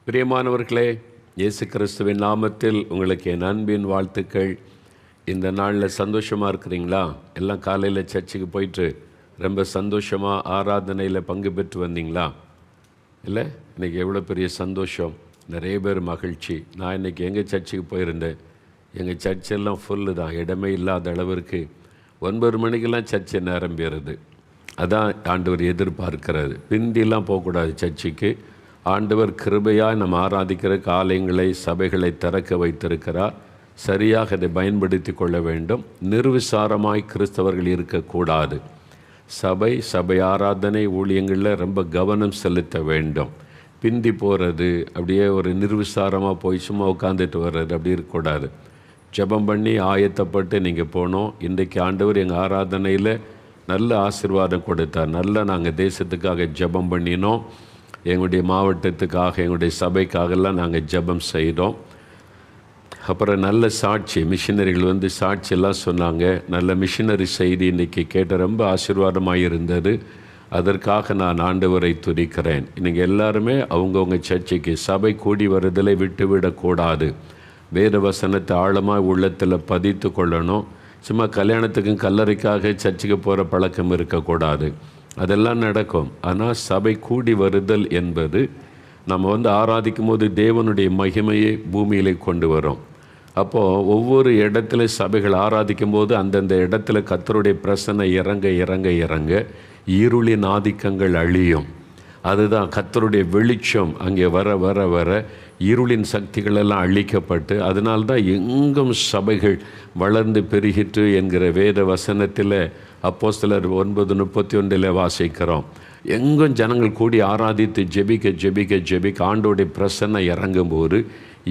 பிரியமானவர்களே, இயேசு கிறிஸ்துவின் நாமத்தில் உங்களுக்கு என் அன்பின் வாழ்த்துக்கள். இந்த நாளில் சந்தோஷமாக இருக்கிறீங்களா? எல்லாம் காலையில் சர்ச்சுக்கு போயிட்டு ரொம்ப சந்தோஷமாக ஆராதனையில் பங்கு பெற்று வந்தீங்களா? இல்லை, இன்றைக்கி எவ்வளோ பெரிய சந்தோஷம், நிறைய பேர் மகிழ்ச்சி. நான் இன்றைக்கி எங்கள் சர்ச்சுக்கு போயிருந்தேன். எங்கள் சர்ச்செல்லாம் ஃபுல்லு தான், இடமே இல்லாத அளவிற்கு 9 மணிக்கெல்லாம் சர்ச்சை நிரம்பிடுது. அதான் ஆண்டவர் எதிர்பார்க்கிறது. பிந்திலாம் போகக்கூடாது சர்ச்சுக்கு. ஆண்டவர் கிருபையாக நம்ம ஆராதிக்கிற ஆலயங்களை, சபைகளை திறக்க வைத்திருக்கிறார். சரியாக அதை பயன்படுத்தி கொள்ள வேண்டும். நிர்விசாரமாய் கிறிஸ்தவர்கள் இருக்கக்கூடாது. சபை ஆராதனை ஊழியங்களில் ரொம்ப கவனம் செலுத்த வேண்டும். பிந்தி போகிறது, அப்படியே ஒரு நிர்விசாரமாக போய் சும்மா உட்காந்துட்டு வர்றது, அப்படி இருக்கக்கூடாது. ஜெபம் பண்ணி ஆயத்தப்பட்டு நீங்கள் போனோம். இன்றைக்கு ஆண்டவர் எங்கள் ஆராதனையில் நல்ல ஆசீர்வாதம் கொடுத்தார். நாங்கள் தேசத்துக்காக ஜெபம் பண்ணினோம். எங்களுடைய மாவட்டத்துக்காக, எங்களுடைய சபைக்காகலாம் நாங்கள் ஜெபம் செய்தோம். அப்புறம் நல்ல சாட்சி, மிஷினரிகள் வந்து சாட்சியெல்லாம் சொன்னாங்க. நல்ல மிஷினரி செய்தி இன்றைக்கி கேட்ட ரொம்ப ஆசீர்வாதமாக இருந்தது. அதற்காக நான் ஆண்டவரை துதிக்கிறேன். இன்றைக்கி எல்லாருமே அவங்கவுங்க சர்ச்சைக்கு சபை கூடி வருதலை விட்டுவிடக்கூடாது. வேத வசனத்தை ஆழமாக உள்ளத்தில் பதித்து கொள்ளணும். சும்மா கல்யாணத்துக்கும் கல்லறைக்காக சர்ச்சுக்கு போகிற பழக்கம் இருக்கக்கூடாது. அதெல்லாம் நடக்கும். ஆனால் சபை கூடி வருதல் என்பது நம்ம வந்து ஆராதிக்கும் போது தேவனுடைய மகிமையை பூமியிலே கொண்டு வரும். அப்போது ஒவ்வொரு இடத்துல சபைகள் ஆராதிக்கும் போது அந்தந்த இடத்துல கர்த்தருடைய பிரசன்னம் இறங்க இருளின் ஆதிக்கங்கள் அழியும். அதுதான் கர்த்தருடைய வெளிச்சம் அங்கே வர இருளின் சக்திகளெல்லாம் அழிக்கப்பட்டு, அதனால்தான் எங்கும் சபைகள் வளர்ந்து பெருகிற்று என்கிற வேத வசனத்தில் அப்போஸ்தலர் 9:31 வாசிக்கிறோம். எங்கும் ஜனங்கள் கூடி ஆராதித்து ஜெபிக்க ஆண்டோடைய பிரசன்னம் இறங்கும்போது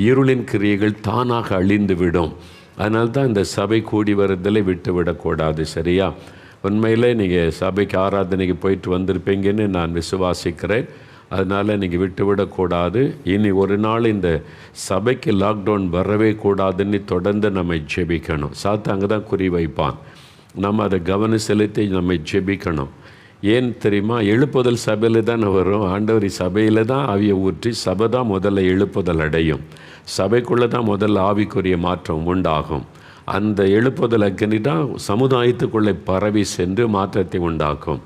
இருளின் கிரியைகள் தானாக அழிந்து விடும். அதனால்தான் இந்த சபை கூடி வருதலை விட்டுவிடக்கூடாது. சரியா? உண்மையிலே நீங்கள் சபைக்கு ஆராதனைக்கு போயிட்டு வந்திருப்பீங்கன்னு நான் விசுவாசிக்கிறேன். அதனால் நீங்கள் விட்டுவிடக்கூடாது. இனி ஒரு நாள் இந்த சபைக்கு லாக்டவுன் வரவே கூடாதுன்னு தொடர்ந்து நம்ம ஜெபிக்கணும். அங்கே தான் குறி வைப்பான். நம்ம அதை கவனம் செலுத்தி நம்ம ஜெபிக்கணும். ஏன் தெரியுமா? எழுப்புதல் சபையில் தான் வரும். ஆண்டவர் சபையில் தான் ஆவியை ஊற்றி சபை தான் முதல்ல எழுப்புதல் அடையும். சபைக்குள்ளே தான் முதல்ல ஆவிக்குரிய மாற்றம் உண்டாகும். அந்த எழுப்புதல் அக்னி தான் சமுதாயத்துக்குள்ளே பரவி சென்று மாற்றத்தை உண்டாக்கும்.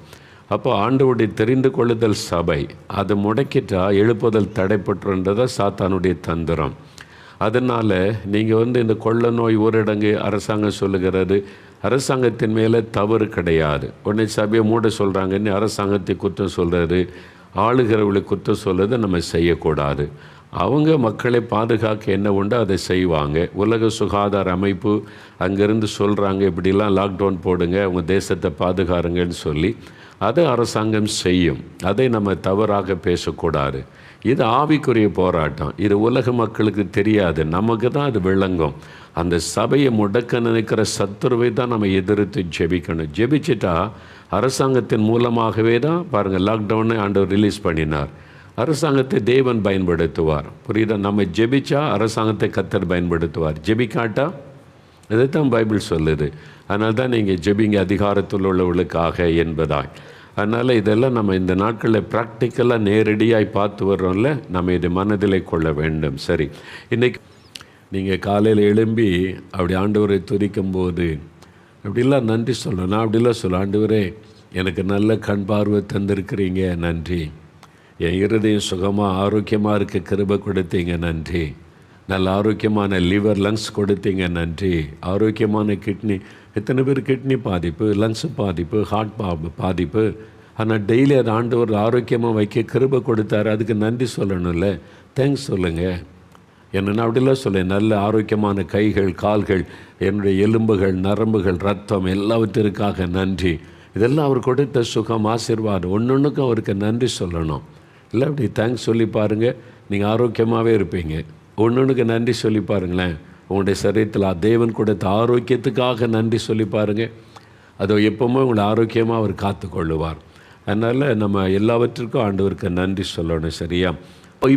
அப்போ ஆண்டவருடைய தெரிந்து கொள்ளுதல் சபை அதை முடக்கிட்டா எழுப்புதல் தடைப்பட்டுன்றதை சாத்தானுடைய தந்திரம். அதனால் நீங்கள் வந்து இந்த கொள்ள நோய் ஊரடங்கு அரசாங்கம் சொல்லுகிறது. அரசாங்கத்தின் மேலே தவறு கிடையாது. உடனே சபையை மூட சொல்கிறாங்கன்னு அரசாங்கத்தை குற்றம் சொல்கிறது, ஆளுகிறவர்களை குற்றம் சொல்கிறது நம்ம செய்யக்கூடாது. அவங்க மக்களை பாதுகாக்க என்ன உண்டோ அதை செய்வாங்க. உலக சுகாதார அமைப்பு அங்கேருந்து சொல்கிறாங்க, இப்படிலாம் லாக்டவுன் போடுங்க, அவங்க தேசத்தை பாதுகாருங்கன்னு சொல்லி அதை அரசாங்கம் செய்யும். அதை நம்ம தவறாக பேசக்கூடாது. இது ஆவிக்குரிய போராட்டம். இது உலக மக்களுக்கு தெரியாது, நமக்கு தான் அது விளங்கும். அந்த சபையை முடக்க நினைக்கிற சத்துருவை தான் நம்ம எதிர்த்து ஜெபிக்கணும். ஜெபிச்சிட்டா அரசாங்கத்தின் மூலமாகவே தான் பாருங்கள் லாக்டவுனை ஆண்டவர் ரிலீஸ் பண்ணினார். அரசாங்கத்தை தேவன் பயன்படுத்துவார். புரியுதா? நம்ம ஜெபிச்சா அரசாங்கத்தை கர்த்தர் பயன்படுத்துவார். ஜெபிக்காட்டா இதைத்தான் பைபிள் சொல்லுது. அதனால தான் நீங்கள் ஜெபிங்க அதிகாரத்தில் உள்ளவர்களுக்காக என்பதாய். அதனால் இதெல்லாம் நம்ம இந்த நாட்களில் ப்ராக்டிக்கலாக நேரடியாக பார்த்து வர்றோம்ல, நம்ம இதை மனதிலே கொள்ள வேண்டும். சரி, இன்றைக்கி நீங்கள் காலையில் எழும்பி அப்படி ஆண்டவரை துதிக்கும் போது அப்படிலாம் நன்றி சொல்லணும். நான் அப்படிலாம் சொல்ல, ஆண்டவரே எனக்கு நல்ல கண் பார்வை தந்திருக்கிறீங்க, நன்றி. என் இருதயம் சுகமாக ஆரோக்கியமாக இருக்க கிருபை கொடுத்தீங்க, நன்றி. நல்ல ஆரோக்கியமான லிவர், லங்ஸ் கொடுத்தீங்க, நன்றி. ஆரோக்கியமான கிட்னி, எத்தனை பேர் கிட்னி பாதிப்பு, லங்ஸ் பாதிப்பு, ஹார்ட் பாதிப்பு. ஆனால் டெய்லி அதை ஆண்டவர் ஆரோக்கியமாக வைக்க கிருபை கொடுத்தாரு, அதுக்கு நன்றி சொல்லணும்ல, தேங்க்ஸ் சொல்லுங்கள். என்னென்னா அப்படிலாம் சொல்ல, நல்ல ஆரோக்கியமான கைகள், கால்கள், என்னுடைய எலும்புகள், நரம்புகள், ரத்தம் எல்லாவற்றிற்காக நன்றி. இதெல்லாம் அவர் கொடுத்த சுகம், ஆசீர்வாதம். ஒன்றுக்கும் அவருக்கு நன்றி சொல்லணும். இல்லை அப்படி தேங்க்ஸ் சொல்லி பாருங்கள், நீங்கள் ஆரோக்கியமாகவே இருப்பீங்க. ஒன்றுக்கு நன்றி சொல்லி பாருங்களேன். உங்களுடைய சரீரத்தில் தேவன் கொடுத்த ஆரோக்கியத்துக்காக நன்றி சொல்லி பாருங்கள். அதோ எப்போவுமே உங்களை ஆரோக்கியமாக அவர் காத்துக்கொள்ளுவார். அதனால் நம்ம எல்லாவற்றுக்கும் ஆண்டவருக்கு நன்றி சொல்லணும். சரியா?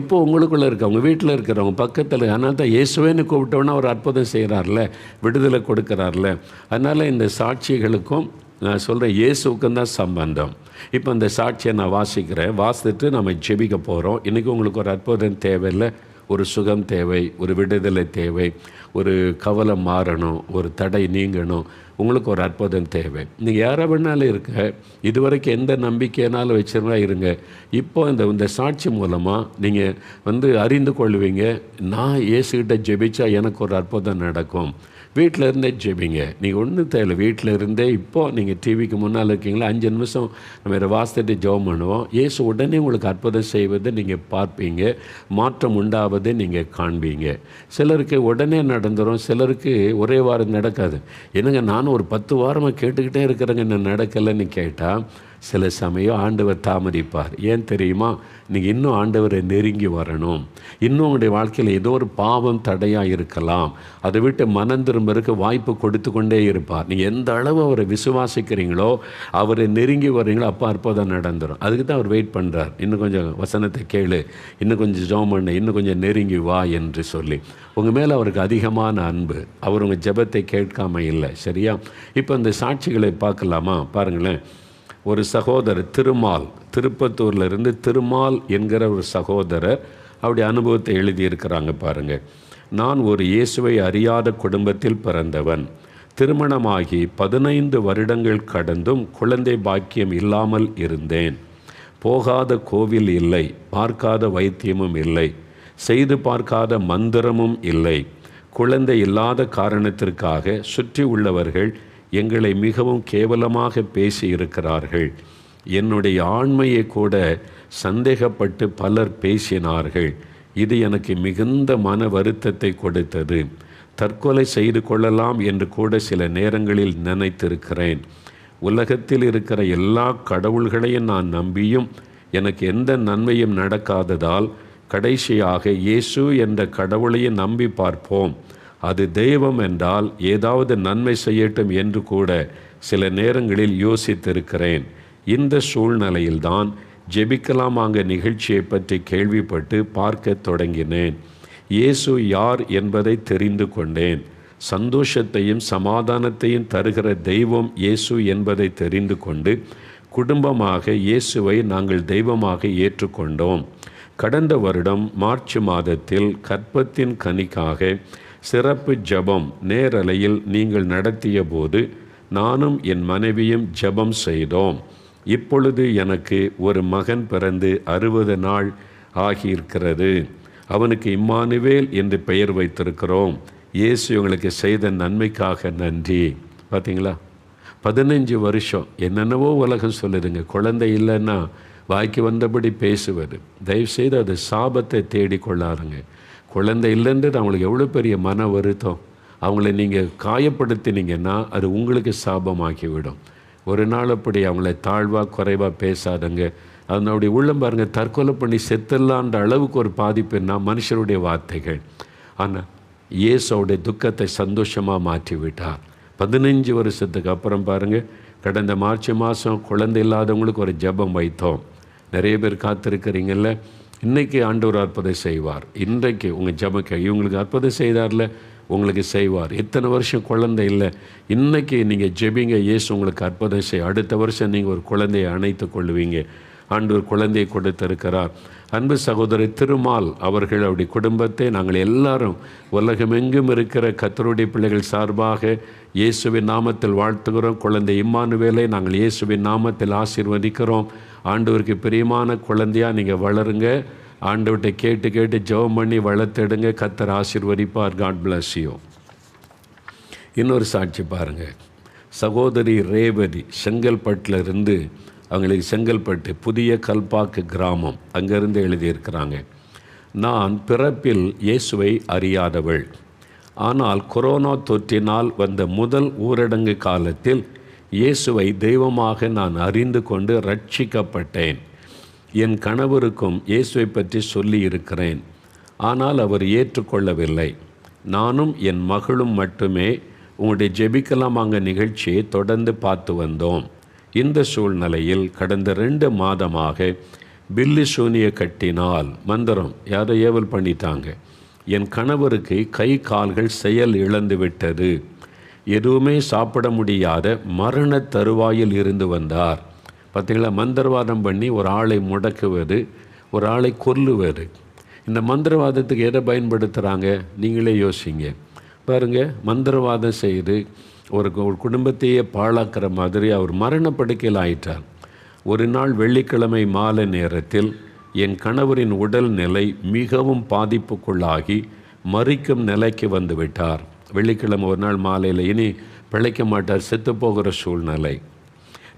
இப்போ உங்களுக்குள்ளே இருக்கவங்க, வீட்டில் இருக்கிறவங்க, பக்கத்தில், அதனால தான் இயேசுவேன்னு கூப்பிட்டோன்னா அவர் அற்புதம் செய்கிறார்ல, விடுதலை கொடுக்குறார்ல. அதனால் இந்த சாட்சிகளுக்கும் நான் சொல்கிறேன், இயேசுவுக்கும் தான் சம்பந்தம். இப்போ அந்த சாட்சியை நான் வாசிக்கிறேன், வாசித்துட்டு நம்ம ஜெபிக்க போகிறோம். இன்றைக்கி உங்களுக்கு ஒரு அற்புதம் தேவையில்லை, ஒரு சுகம் தேவை, ஒரு விடுதலை தேவை, ஒரு கவலை மாறணும், ஒரு தடை நீங்கணும், உங்களுக்கு ஒரு அற்புதம் தேவை. நீங்கள் யாரை வேணாலும் இருக்க, இதுவரைக்கும் எந்த நம்பிக்கையினாலும் வச்சுருந்தா இருங்க. இப்போ இந்த சாட்சி மூலமாக நீங்கள் அறிந்து கொள்வீங்க, நான் இயேசுகிட்ட ஜெபிச்சா எனக்கு ஒரு அற்புதம் நடக்கும். வீட்டில் இருந்தே ஜெபிங்க. நீங்கள் ஒன்றும் தேவையில்லை, வீட்டில் இருந்தே இப்போது நீங்கள் டிவிக்கு முன்னால் இருக்கீங்களா, 5 நிமிஷம் நம்ம இதை வாசித்துட்டு ஜெபம் பண்ணுவோம். இயேசு உடனே உங்களுக்கு அற்புதம் செய்வதை நீங்கள் பார்ப்பீங்க, மாற்றம் உண்டாவதை நீங்கள் காண்பீங்க. சிலருக்கு உடனே நடந்துடும், சிலருக்கு ஒரே வாரம் நடக்காது. என்னங்க நானும் ஒரு 10 வாரமாக கேட்டுக்கிட்டே இருக்கிறேங்க, என்ன நடக்கலைன்னு கேட்டால் சில சமயம் ஆண்டவர் தாமதிப்பார். ஏன் தெரியுமா? நீங்கள் இன்னும் ஆண்டவரை நெருங்கி வரணும். இன்னும் உங்களுடைய வாழ்க்கையில் ஏதோ ஒரு பாவம் தடையாக இருக்கலாம், அதை விட்டு மனம் திரும்பறதுக்கு வாய்ப்பு கொடுத்து கொண்டே இருப்பார். நீங்கள் எந்த அளவு அவரை விசுவாசிக்கிறீங்களோ, அவரை நெருங்கி வர்றீங்களோ, அப்போ அற்புதம் நடந்துடும். அதுக்கு தான் அவர் வெயிட் பண்ணுறார். இன்னும் கொஞ்சம் வசனத்தை கேளு, இன்னும் கொஞ்சம் ஜெபம் பண்ணு, இன்னும் கொஞ்சம் நெருங்கி வா என்று சொல்லி. உங்கள் மேலே அவருக்கு அதிகமான அன்பு. அவர் உங்கள் ஜெபத்தை கேட்காம இல்லை. சரியா? இப்போ இந்த சாட்சிகளை பார்க்கலாமா? பாருங்களேன். ஒரு சகோதரர் திருமால், திருப்பத்தூர்லேருந்து திருமால் என்கிற ஒரு சகோதரர் அவருடைய அனுபவத்தை எழுதியிருக்கிறாங்க. பாருங்கள். நான் ஒரு இயேசுவை அறியாத குடும்பத்தில் பிறந்தவன். திருமணமாகி 15 வருடங்கள் கடந்தும் குழந்தை பாக்கியம் இல்லாமல் இருந்தேன். போகாத கோவில் இல்லை, பார்க்காத வைத்தியமும் இல்லை, செய்து பார்க்காத மந்திரமும் இல்லை. குழந்தை இல்லாத காரணத்திற்காக சுற்றி உள்ளவர்கள் எங்களை மிகவும் கேவலமாக பேசி இருக்கிறார்கள். என்னுடைய ஆண்மையை கூட சந்தேகப்பட்டு பலர் பேசினார்கள். இது எனக்கு மிகுந்த மன வருத்தத்தை கொடுத்தது. தற்கொலை செய்து கொள்ளலாம் என்று கூட சில நேரங்களில் நினைத்திருக்கிறேன். உலகத்தில் இருக்கிற எல்லா கடவுள்களையும் நான் நம்பியும் எனக்கு எந்த நன்மையும் நடக்காததால் கடைசியாக இயேசு என்ற கடவுளையும் நம்பி பார்ப்போம், அது தெய்வம் என்றால் ஏதாவது நன்மை செய்யட்டும் என்று கூட சில நேரங்களில் யோசித்திருக்கிறேன். இந்த சூழ்நிலையில்தான் ஜெபிக்கலாமாங்க நிகழ்ச்சியை பற்றி கேள்விப்பட்டு பார்க்க தொடங்கினேன். இயேசு யார் என்பதை தெரிந்து கொண்டேன். சந்தோஷத்தையும் சமாதானத்தையும் தருகிற தெய்வம் இயேசு என்பதை தெரிந்து கொண்டு குடும்பமாக இயேசுவை நாங்கள் தெய்வமாக ஏற்றுக்கொண்டோம். கடந்த வருடம் மார்ச் மாதத்தில் கர்ப்பத்தின் கனிக்காக சிறப்பு ஜெபம் நேரலையில் நீங்கள் நடத்திய போது நானும் என் மனைவியும் ஜெபம் செய்தோம். இப்பொழுது எனக்கு ஒரு மகன் பிறந்து 60 நாள் ஆகியிருக்கிறது. அவனுக்கு இம்மானுவேல் என்று பெயர் வைத்திருக்கிறோம். இயேசு உங்களுக்கு செய்த நன்மைக்காக நன்றி. பார்த்தீங்களா? 15 வருஷம் என்னென்னவோ உலகம் சொல்லுதுங்க. குழந்தை இல்லைன்னா வாய்க்கு வந்தபடி பேசுவது. தயவுசெய்து அது சாபத்தை தேடிக்கொள்ளாருங்க. குழந்தை இல்லைன்றது அவங்களுக்கு எவ்வளோ பெரிய மன வருத்தம். அவங்கள நீங்கள் காயப்படுத்தினீங்கன்னா அது உங்களுக்கு சாபமாகிவிடும். ஒரு நாள் அப்படி அவங்கள தாழ்வாக குறைவாக பேசாதங்க. அதனுடைய உள்ளம் பாருங்கள், தற்கொலை பண்ணி செத்துடலான்ற அளவுக்கு ஒரு பாதிப்புன்னா மனுஷருடைய வார்த்தைகள். ஆனால் இயேசுடைய துக்கத்தை சந்தோஷமாக மாற்றி விட்டார். 15 வருஷத்துக்கு அப்புறம் பாருங்கள், கடந்த மார்ச் மாதம் குழந்தை இல்லாதவங்களுக்கு ஒரு ஜெபம் வைத்தோம். நிறைய பேர் காத்திருக்கிறீங்கல்ல, இன்றைக்கி ஆண்டவர் அற்புதம் செய்வார். இன்றைக்கு உங்கள் ஜெபக்க இவங்களுக்கு அற்புதம் செய்தார்ல, உங்களுக்கு செய்வார். எத்தனை வருஷம் குழந்தை இல்லை, இன்றைக்கி நீங்கள் ஜெபிங்க, இயேசு உங்களுக்கு அற்புதம் செய்ய. அடுத்த வருஷம் நீங்கள் ஒரு குழந்தையை அணைத்து கொள்வீங்க. ஆண்டவர் குழந்தையை கொடுத்திருக்கிறார். அன்பு சகோதரர் திருமால் அவர்கள் அவருடைய குடும்பத்தை நாங்கள் எல்லாரும் உலகமெங்கும் இருக்கிற கர்த்தருடைய பிள்ளைகள் சார்பாக இயேசுவின் நாமத்தில் வாழ்த்துகிறோம். குழந்தை இம்மானுவேலை நாங்கள் இயேசுவின் நாமத்தில் ஆசீர்வதிக்கிறோம். ஆண்டவருக்கு பிரியமான குழந்தையாக நீங்கள் வளருங்க. ஆண்டவர்கிட்ட கேட்டு கேட்டு ஜெபம் பண்ணி வளர்த்தெடுங்க. கர்த்தர் ஆசீர்வதிப்பார். God bless you. இன்னொரு சாட்சி பாருங்கள். சகோதரி ரேவதி செங்கல்பட்டில் இருந்து, அவங்களுக்கு செங்கல்பட்டு புதிய கல்பாக்கு கிராமம், அங்கேருந்து எழுதியிருக்கிறாங்க. நான் பிறப்பில் இயேசுவை அறியாதவள். ஆனால் கொரோனா தொற்றினால் வந்த முதல் ஊரடங்கு காலத்தில் இயேசுவை தெய்வமாக நான் அறிந்து கொண்டு ரட்சிக்கப்பட்டேன். என் கணவருக்கும் இயேசுவை பற்றி சொல்லி இருக்கிறேன். ஆனால் அவர் ஏற்றுக்கொள்ளவில்லை. நானும் என் மகளும் மட்டுமே உங்களுடைய ஜெபிக்கலாமாங்க நிகழ்ச்சியை தொடர்ந்து பார்த்து வந்தோம். இந்த சூழ்நிலையில் கடந்த 2 மாதமாக பில்லி சூனிய கட்டினால் மந்திரம் யாரோ ஏவல் பண்ணிட்டாங்க. என் கணவருக்கு கை கால்கள் செயல் இழந்து விட்டது. எதுவுமே சாப்பிட முடியாத மரண தருவாயில் இருந்து வந்தார். பார்த்தீங்களா, மந்திரவாதம் பண்ணி ஒரு ஆளை முடக்குவது, ஒரு ஆளை கொல்லுவது. இந்த மந்திரவாதத்துக்கு எதை பயன்படுத்துகிறாங்க நீங்களே யோசிங்க பாருங்கள். மந்திரவாதம் செய்து ஒரு குடும்பத்தையே பாழாக்கிற மாதிரி அவர் மரணப்படுக்கையில் ஆயிட்டார். ஒரு நாள் வெள்ளிக்கிழமை மாலை நேரத்தில் என் கணவரின் உடல் நிலை மிகவும் பாதிப்புக்குள்ளாகி மரிக்கும் நிலைக்கு வந்து விட்டார். வெள்ளிக்கிழமை ஒரு நாள் மாலையில் இனி பிழைக்க மாட்டார், செத்து போகிற சூழ்நிலை.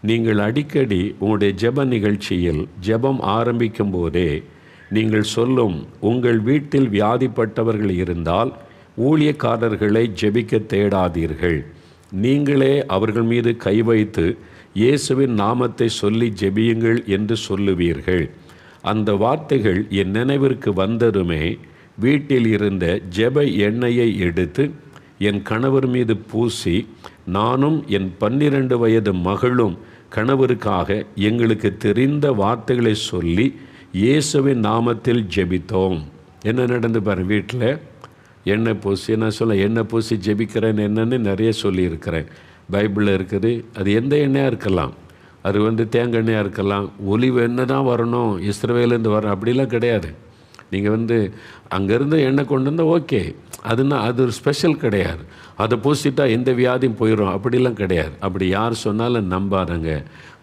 நீங்கள் அடிக்கடி உங்களுடைய ஜெப நிகழ்ச்சியில் ஜெபம் ஆரம்பிக்கும் போதே நீங்கள் சொல்லும், உங்கள் வீட்டில் வியாதிப்பட்டவர்கள் இருந்தால் ஊழியக்காரர்களை ஜெபிக்க தேடாதீர்கள், நீங்களே அவர்கள் மீது கை வைத்து இயேசுவின் நாமத்தை சொல்லி ஜெபியுங்கள் என்று சொல்லுவீர்கள். அந்த வார்த்தைகள் என் நினைவிற்கு வந்ததுமே வீட்டில் இருந்த ஜெப எண்ணெயை எடுத்து என் கணவர் மீது பூசி, நானும் என் 12 வயது மகளும் கணவருக்காக எங்களுக்கு தெரிந்த வார்த்தைகளை சொல்லி இயேசுவின் நாமத்தில் ஜெபித்தோம். என்ன நடந்து பாரு, வீட்டில் எண்ணெய் பூசி, நான் சொல்ல எண்ணெய் பூசி ஜெபிக்கிறேன் என்னன்னு நிறைய சொல்லியிருக்கிறேன், பைபிளில் இருக்குது. அது எந்த எண்ணெயாக இருக்கலாம், அது தேங்காய் எண்ணெயாக இருக்கலாம், ஒலிவ் எண்ணெய் தான் வரணும், இஸ்ரவேலேருந்து வர அப்படிலாம் கிடையாது. நீங்கள் அங்கேருந்து எண்ணெய் கொண்டு வந்தால் ஓகே, அது ஒரு ஸ்பெஷல் கிடையாது. அதை பூசிட்டா எந்த வியாதியும் போயிடும் அப்படிலாம் கிடையாது. அப்படி யார் சொன்னாலும் நம்பாதங்க,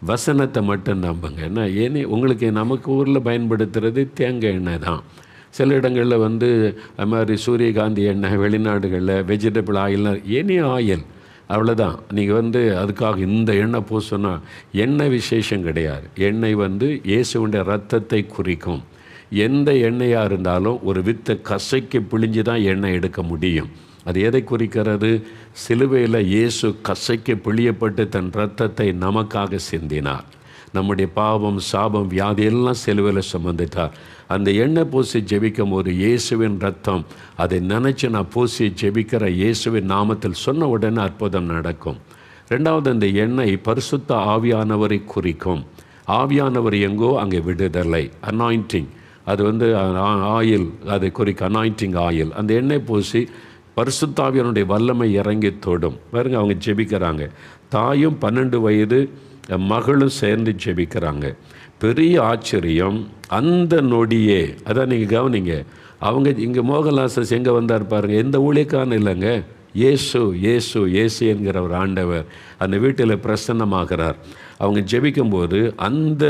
வசனத்தை மட்டும் நம்புங்க. ஏன்னா உங்களுக்கு நமக்கு ஊரில் பயன்படுத்துகிறது தேங்காய் எண்ணெய் தான். சில இடங்களில் அது மாதிரி சூரியகாந்தி எண்ணெய், வெளிநாடுகளில் வெஜிடபிள் ஆயில்னால் எனி ஆயில், அவ்வளோதான். நீங்கள் அதுக்காக இந்த எண்ணெய் பூசினா எண்ணெய் விசேஷம் கிடையாது. எண்ணெய் இயேசுவுடைய ரத்தத்தை குறிக்கும். எந்த எண்ணெயாக இருந்தாலும் ஒரு வித்தை கசைக்கு பிழிஞ்சு தான் எண்ணெய் எடுக்க முடியும். அது எதை குறிக்கிறது? சிலுவையில் இயேசு கசைக்கு பிழியப்பட்டு தன் இரத்தத்தை நமக்காக சிந்தினார். நம்முடைய பாவம், சாபம், வியாதியெல்லாம் சிலுவையில் சுமந்துட்டார். அந்த எண்ணெய் பூசி ஜெபிக்கும் போது இயேசுவின் ரத்தம், அதை நினச்சி நான் பூசி ஜெபிக்கிற இயேசுவின் நாமத்தில் சொன்ன உடனே அற்புதம் நடக்கும். ரெண்டாவது, அந்த எண்ணெய் பரிசுத்த ஆவியானவரை குறிக்கும். ஆவியானவர் எங்கோ அங்கே விடுதலை, அனாயிண்டிங். அது ஆயில், அதை குறிக்க அனாயிண்டிங் ஆயில். அந்த எண்ணெய் பூசி பரிசுத்தாவியனுடைய வல்லமை இறங்கி தொடும். பாருங்க, அவங்க ஜெபிக்கிறாங்க. தாயும் 12 வயது மகளும் சேர்ந்து ஜெபிக்கிறாங்க. பெரிய ஆச்சரியம், அந்த நொடியே, அதான் நீங்கள் கவனிங்க. அவங்க இங்கே மோகன்லாசஸ் எங்கே வந்தார் பாருங்க, எந்த ஊழியக்காரனும் இல்லைங்க, இயேசு இயேசு இயேசு என்கிற ஒரு ஆண்டவர் அந்த வீட்டில் பிரசன்னமாகிறார். அவங்க ஜெபிக்கும்போது அந்த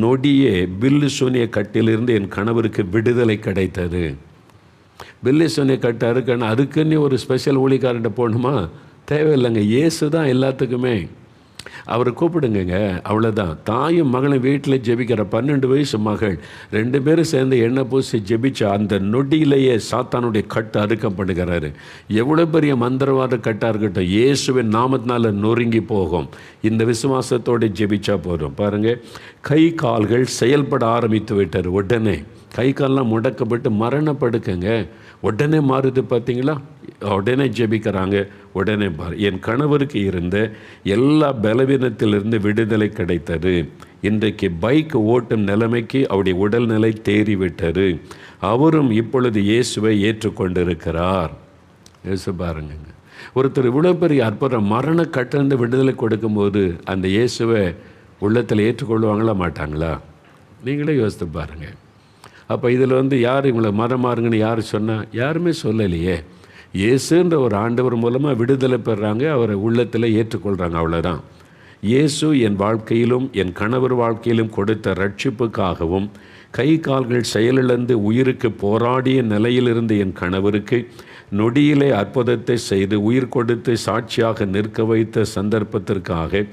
நொடியே பில்லு சூனிய கட்டிலிருந்து என் கணவருக்கு விடுதலை கிடைத்தது. பில்லு சூனிய கட்டு அறுக்கணும், அதுக்குன்னு ஒரு ஸ்பெஷல் ஊழியக்காரன்ட்ட போகணுமா? தேவையில்லைங்க, இயேசு தான் எல்லாத்துக்குமே. அவரை கூப்பிடுங்க, அவ்வளோதான். தாயும் மகளும் வீட்டில் ஜெபிக்கிற 12 வயசு மகள் 2 பேரும் சேர்ந்து எண்ணெய் பூசி ஜெபிச்சா அந்த நொடியிலேயே சாத்தானுடைய கட்டு அறுக்கப்படுகிறாரு. எவ்வளோ பெரிய மந்திரவாத கட்டாக இருக்கட்டும், இயேசுவின் நாமத்தினால நொறுங்கி போகும். இந்த விசுவாசத்தோடு ஜெபிச்சா போதும். பாருங்கள், கை கால்கள் செயல்பட ஆரம்பித்து விட்டார். உடனே கை கால்லாம் முடக்கப்பட்டு மரணப்படுக்குங்க, உடனே மாறுது. பார்த்தீங்களா, உடனே ஜெபிக்கிறாங்க. உடனே என் கணவருக்கு இருந்த எல்லா பலவீனத்திலிருந்து விடுதலை கிடைத்தது. இன்றைக்கு பைக் ஓட்டும் நிலைமைக்கு அவருடைய உடல்நிலை தேறிவிட்டது. அவரும் இப்பொழுது இயேசுவை ஏற்றுக்கொண்டிருக்கிறார். இயேசு பாருங்க, ஒருத்தர் இவ்வளோ பெரிய அற்புதம் மரண கட்டிலிருந்து விடுதலை கொடுக்கும்போது அந்த இயேசுவை உள்ளத்தில் ஏற்றுக்கொள்வாங்களா மாட்டாங்களா? நீங்களே யோசித்து பாருங்கள். அப்போ இதில் யார் இவங்களை மதம் மாறுங்கன்னு யார் சொன்னால்? யாருமே சொல்லலையே. இயேசுன்ற ஒரு ஆண்டவர் மூலமாக விடுதலை பெறுறாங்க, அவரை உள்ளத்தில் ஏற்றுக்கொள்கிறாங்க, அவ்வளோதான். இயேசு என் வாழ்க்கையிலும் என் கணவர் வாழ்க்கையிலும் கொடுத்த ரட்சிப்புக்காகவும் கை கால்கள் செயலிழந்து உயிருக்கு போராடிய நிலையிலிருந்து என் கணவருக்கு நொடியிலே அற்புதத்தை செய்து உயிர் கொடுத்து சாட்சியாக நிற்க வைத்த சந்தர்ப்பத்திற்காக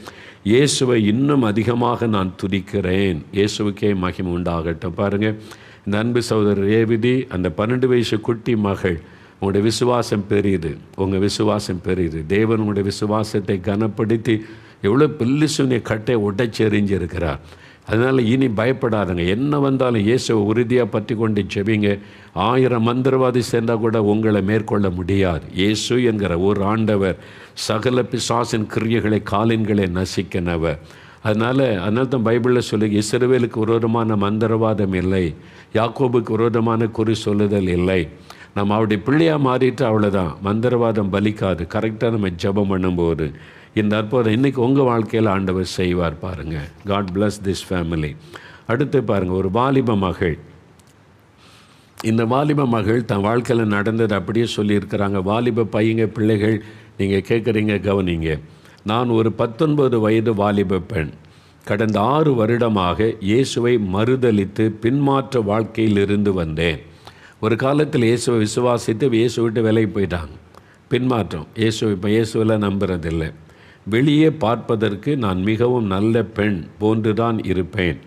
இயேசுவை இன்னும் அதிகமாக நான் துதிக்கிறேன். இயேசுவுக்கே மகிமை உண்டாகட்டும். பாருங்கள், இந்த அன்பு சகோதரர் ஏவிதி, அந்த 12 வயசு குட்டி மகள், உங்களுடைய விசுவாசம் பெரியுது, உங்கள் விசுவாசம் பெரியுது. தேவன் உங்களுடைய விசுவாசத்தை கனப்படுத்தி எவ்வளோ பில்லிசுனிய கட்டை உடைச்செறிஞ்சிருக்கிறார். அதனால் இனி பயப்படாதுங்க. என்ன வந்தாலும் இயேசுவை உறுதியாக பற்றி கொண்டு ஜெபிங்க. 1000 மந்திரவாதி சேர்ந்தால் கூட உங்களை மேற்கொள்ள முடியாது. இயேசு என்கிற ஒரு ஆண்டவர் சகல பிசாசின் கிரியைகளை காலின்களை நசிக்கினவர். அதனால் தான் பைபிளில் சொல்லி, இஸ்ரவேலுக்கு விரோதமான மந்திரவாதம் இல்லை, யாக்கோபுக்கு விரோதமான குறி சொல்லுதல் இல்லை. நம்ம அவருடைய பிள்ளையாக மாறிட்டு அவ்வளோதான், மந்திரவாதம் பலிக்காது. கரெக்டாக நம்ம ஜெபம் பண்ணும்போது இந்த அற்புதம் இன்றைக்கி உங்கள் வாழ்க்கையில் ஆண்டவர் செய்வார் பாருங்கள். God bless this family. அடுத்து பாருங்கள், ஒரு வாலிப மகள். இந்த வாலிப மகள் தன் வாழ்க்கையில் நடந்தது அப்படியே சொல்லியிருக்கிறாங்க. வாலிப பையங்க பிள்ளைகள் நீங்கள் கேட்குறீங்க, கவனிங்க. நான் ஒரு 19 வயது வாலிப பெண். கடந்த 6 வருடமாக இயேசுவை மறுதலித்து பின்மாற்ற வாழ்க்கையில் இருந்து வந்தேன். ஒரு காலத்தில் இயேசுவை விசுவாசித்து இயேசு விட்டு விலகி போயிட்டாங்க. பின்மாற்றம், இப்போ இயேசுவெல்லாம் நம்புறதில்லை. வெளியே பார்ப்பதற்கு நான் மிகவும் நல்ல பெண் போன்றுதான் இருப்பேன்.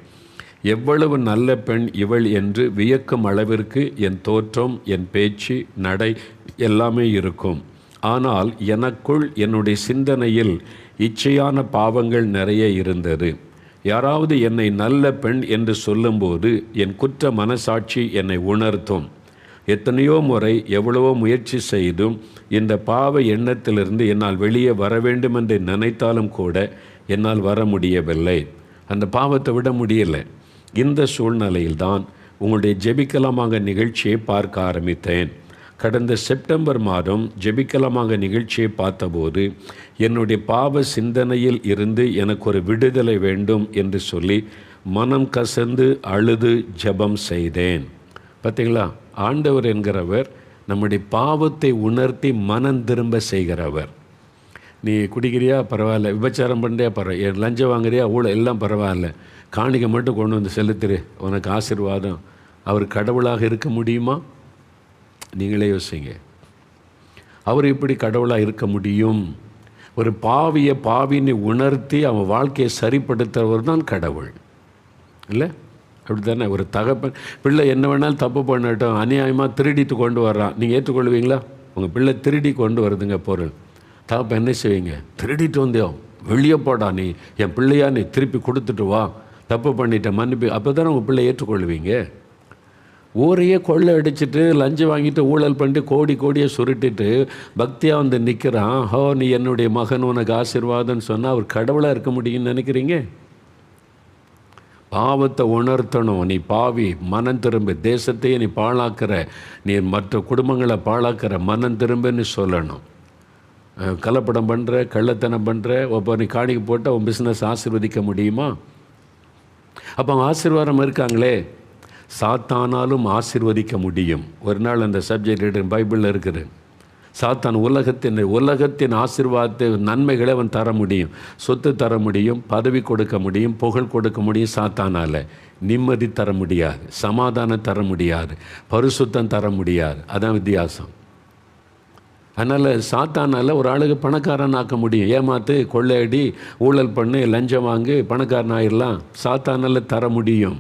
எவ்வளவு நல்ல பெண் இவள் என்று வியக்கும் அளவிற்கு என் தோற்றம், என் பேச்சு, நடை எல்லாமே இருக்கும். ஆனால் எனக்குள் என்னுடைய சிந்தனையில் இச்சையான பாவங்கள் நிறைய இருந்தது. யாராவது என்னை நல்ல பெண் என்று சொல்லும்போது என் குற்ற மனசாட்சி என்னை உணர்த்தும். எத்தனையோ முறை எவ்வளவோ முயற்சி செய்தும் இந்த பாவ எண்ணத்திலிருந்து என்னால் வெளியே வர வேண்டும் என்று நினைத்தாலும் கூட என்னால் வர முடியவில்லை. அந்த பாவத்தை விட முடியலை. இந்த சூழ்நிலையில்தான் உங்களுடைய ஜெபிக்கலாமாங்க நிகழ்ச்சியை பார்க்க ஆரம்பித்தேன். கடந்த செப்டம்பர் மாதம் ஜெபிக்கலாமாங்க நிகழ்ச்சியை பார்த்தபோது என்னுடைய பாவ சிந்தனையில் இருந்து எனக்கு ஒரு விடுதலை வேண்டும் என்று சொல்லி மனம் கசந்து அழுது ஜெபம் செய்தேன். பார்த்தீங்களா, ஆண்டவர் என்கிறவர் நம்முடைய பாவத்தை உணர்த்தி மனம் திரும்ப செய்கிறவர். நீ குடிக்கிறியா பரவாயில்ல, விபச்சாரம் பண்ணுறியா பரவாயில்ல, லஞ்சம் வாங்குறியா ஊழல் எல்லாம் பரவாயில்ல, காணிக்கை மட்டும் கொண்டு வந்து செலுத்துரு, உனக்கு ஆசீர்வாதம். அவர் கடவுளாக இருக்க முடியுமா? நீங்களே யோசிங்க. அவர் இப்படி கடவுளாக இருக்க முடியும்? ஒரு பாவினை உணர்த்தி அவன் வாழ்க்கையை சரிப்படுத்துறவர் தான் கடவுள், இல்லை? அப்படி தானே? ஒரு தகப்பன் பிள்ளை என்ன வேணாலும் தப்பு பண்ணட்டும், அநியாயமாக திருடிட்டு கொண்டு வர்றான், நீங்கள் ஏற்றுக்கொள்வீங்களா? உங்கள் பிள்ளை திருடி கொண்டு வருதுங்க பொருள், தகப்பன் என்ன செய்வீங்க? திருடிட்டு வந்தியோ, வெளியே போடா, நீ என் பிள்ளையா, நீ திருப்பி கொடுத்துட்டு வா, தப்பு பண்ணிட்ட மன்னிப்பு. அப்போ தானே உங்கள் பிள்ளை ஏற்றுக்கொள்வீங்க. ஊரையே கொள்ளை அடிச்சுட்டு லஞ்சம் வாங்கிட்டு ஊழல் பண்ணிட்டு கோடியாக சுருட்டிட்டு பக்தியாக வந்து நிற்கிறான். ஹோ, நீ என்னுடைய மகன், உனக்கு ஆசீர்வாதம்னு சொன்னால் அவர் கடவுளாக இருக்க முடியும்னு நினைக்கிறீங்க? பாவத்தை உணர்த்தணும். நீ பாவி, மனம் திரும்ப, தேசத்தையே நீ பாழாக்கிற, நீ மற்ற குடும்பங்களை பாழாக்கிற, மனம் திரும்பன்னு சொல்லணும். கலப்படம் பண்ணுற, கள்ளத்தனம் பண்ணுற, இப்போ நீ காணிக்கு போட்டால் உன் பிஸ்னஸ் ஆசீர்வதிக்க முடியுமா? அப்போ அவங்க ஆசீர்வாதம் இருக்காங்களே, சாத்தானாலும் ஆசீர்வதிக்க முடியும். ஒரு நாள் அந்த சப்ஜெக்ட் பைபிளில் இருக்குது. சாத்தான் உலகத்தின் ஆசீர்வாதத்தை, நன்மைகளை அவன் தர முடியும், சொத்து தர முடியும், பதவி கொடுக்க முடியும், புகழ் கொடுக்க முடியும். சாத்தானால் நிம்மதி தர முடியாது, சமாதானம் தர முடியாது, பரிசுத்தம் தர முடியாது. அதான் வித்தியாசம். அதனால் சாத்தானால் ஒரு ஆளுக்கு பணக்காரன் ஆக்க முடியும். ஏமாத்து, கொள்ளையடி, ஊழல் பண்ணு, லஞ்சம் வாங்கு, பணக்காரன் ஆயிடலாம். சாத்தானால் தர முடியும்.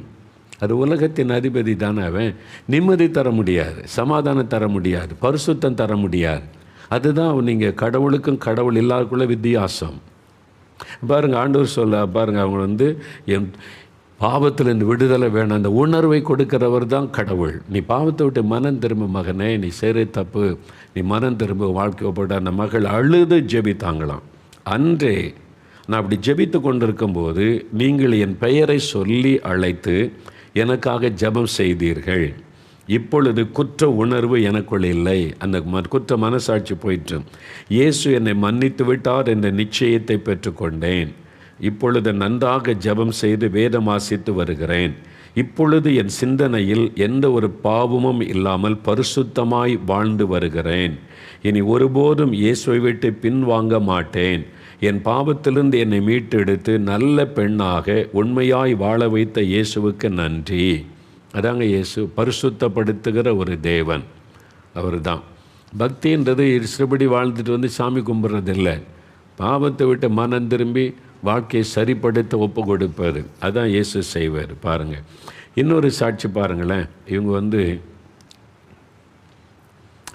அது உலகத்தின் அதிபதி தானே. அவன் நிம்மதி தர முடியாது, சமாதானம் தர முடியாது, பரிசுத்தம் தர முடியாது. அதுதான் நீங்கள் கடவுளுக்கும் கடவுள் இல்லாதக்குள்ள வித்தியாசம். பாருங்கள், ஆண்டவர் சொல்ல பாருங்கள், அவங்க என் பாவத்திலிருந்து விடுதலை வேணும், அந்த உணர்வை கொடுக்கிறவர் தான் கடவுள். நீ பாவத்தை விட்டு மனம் திரும்ப மகனே, நீ செய்கிற தப்பு, நீ மனம் திரும்ப, வாழ்க்கை போட்ட அந்த மகள் அழுது ஜெபித்தாங்களாம். அன்றே நான் அப்படி ஜெபித்து கொண்டிருக்கும்போது நீங்கள் என் பெயரை சொல்லி அழைத்து எனக்காக ஜெபம் செய்தீர்கள். இப்பொழுது குற்ற உணர்வு எனக்குள் இல்லை, அந்த குற்ற மனசாட்சி போயிற்று. இயேசு என்னை மன்னித்து விட்டார் என்ற நிச்சயத்தை பெற்றுக்கொண்டேன். இப்பொழுது நன்றாக ஜெபம் செய்து வேதம் வாசித்து வருகிறேன். இப்பொழுது என் சிந்தனையில் எந்த ஒரு பாவமும் இல்லாமல் பரிசுத்தமாய் வாழ்ந்து வருகிறேன். இனி ஒருபோதும் இயேசுவை விட்டு பின்வாங்க மாட்டேன். என் பாவத்திலிருந்து என்னை மீட்டெடுத்து நல்ல பெண்ணாக உண்மையாய் வாழ வைத்த இயேசுவுக்கு நன்றி. அதாங்க இயேசு, பரிசுத்தப்படுத்துகிற ஒரு தேவன் அவர் தான். பக்தின்றது இஷ்டப்படி வாழ்ந்துட்டு வந்து சாமி கும்பிட்றதில்லை, பாவத்தை விட்டு மனம் திரும்பி வாழ்க்கையை சரிப்படுத்த ஒப்பு கொடுப்பார். அதான் இயேசு செய்வார். பாருங்கள், இன்னொரு சாட்சி பாருங்களேன். இவங்க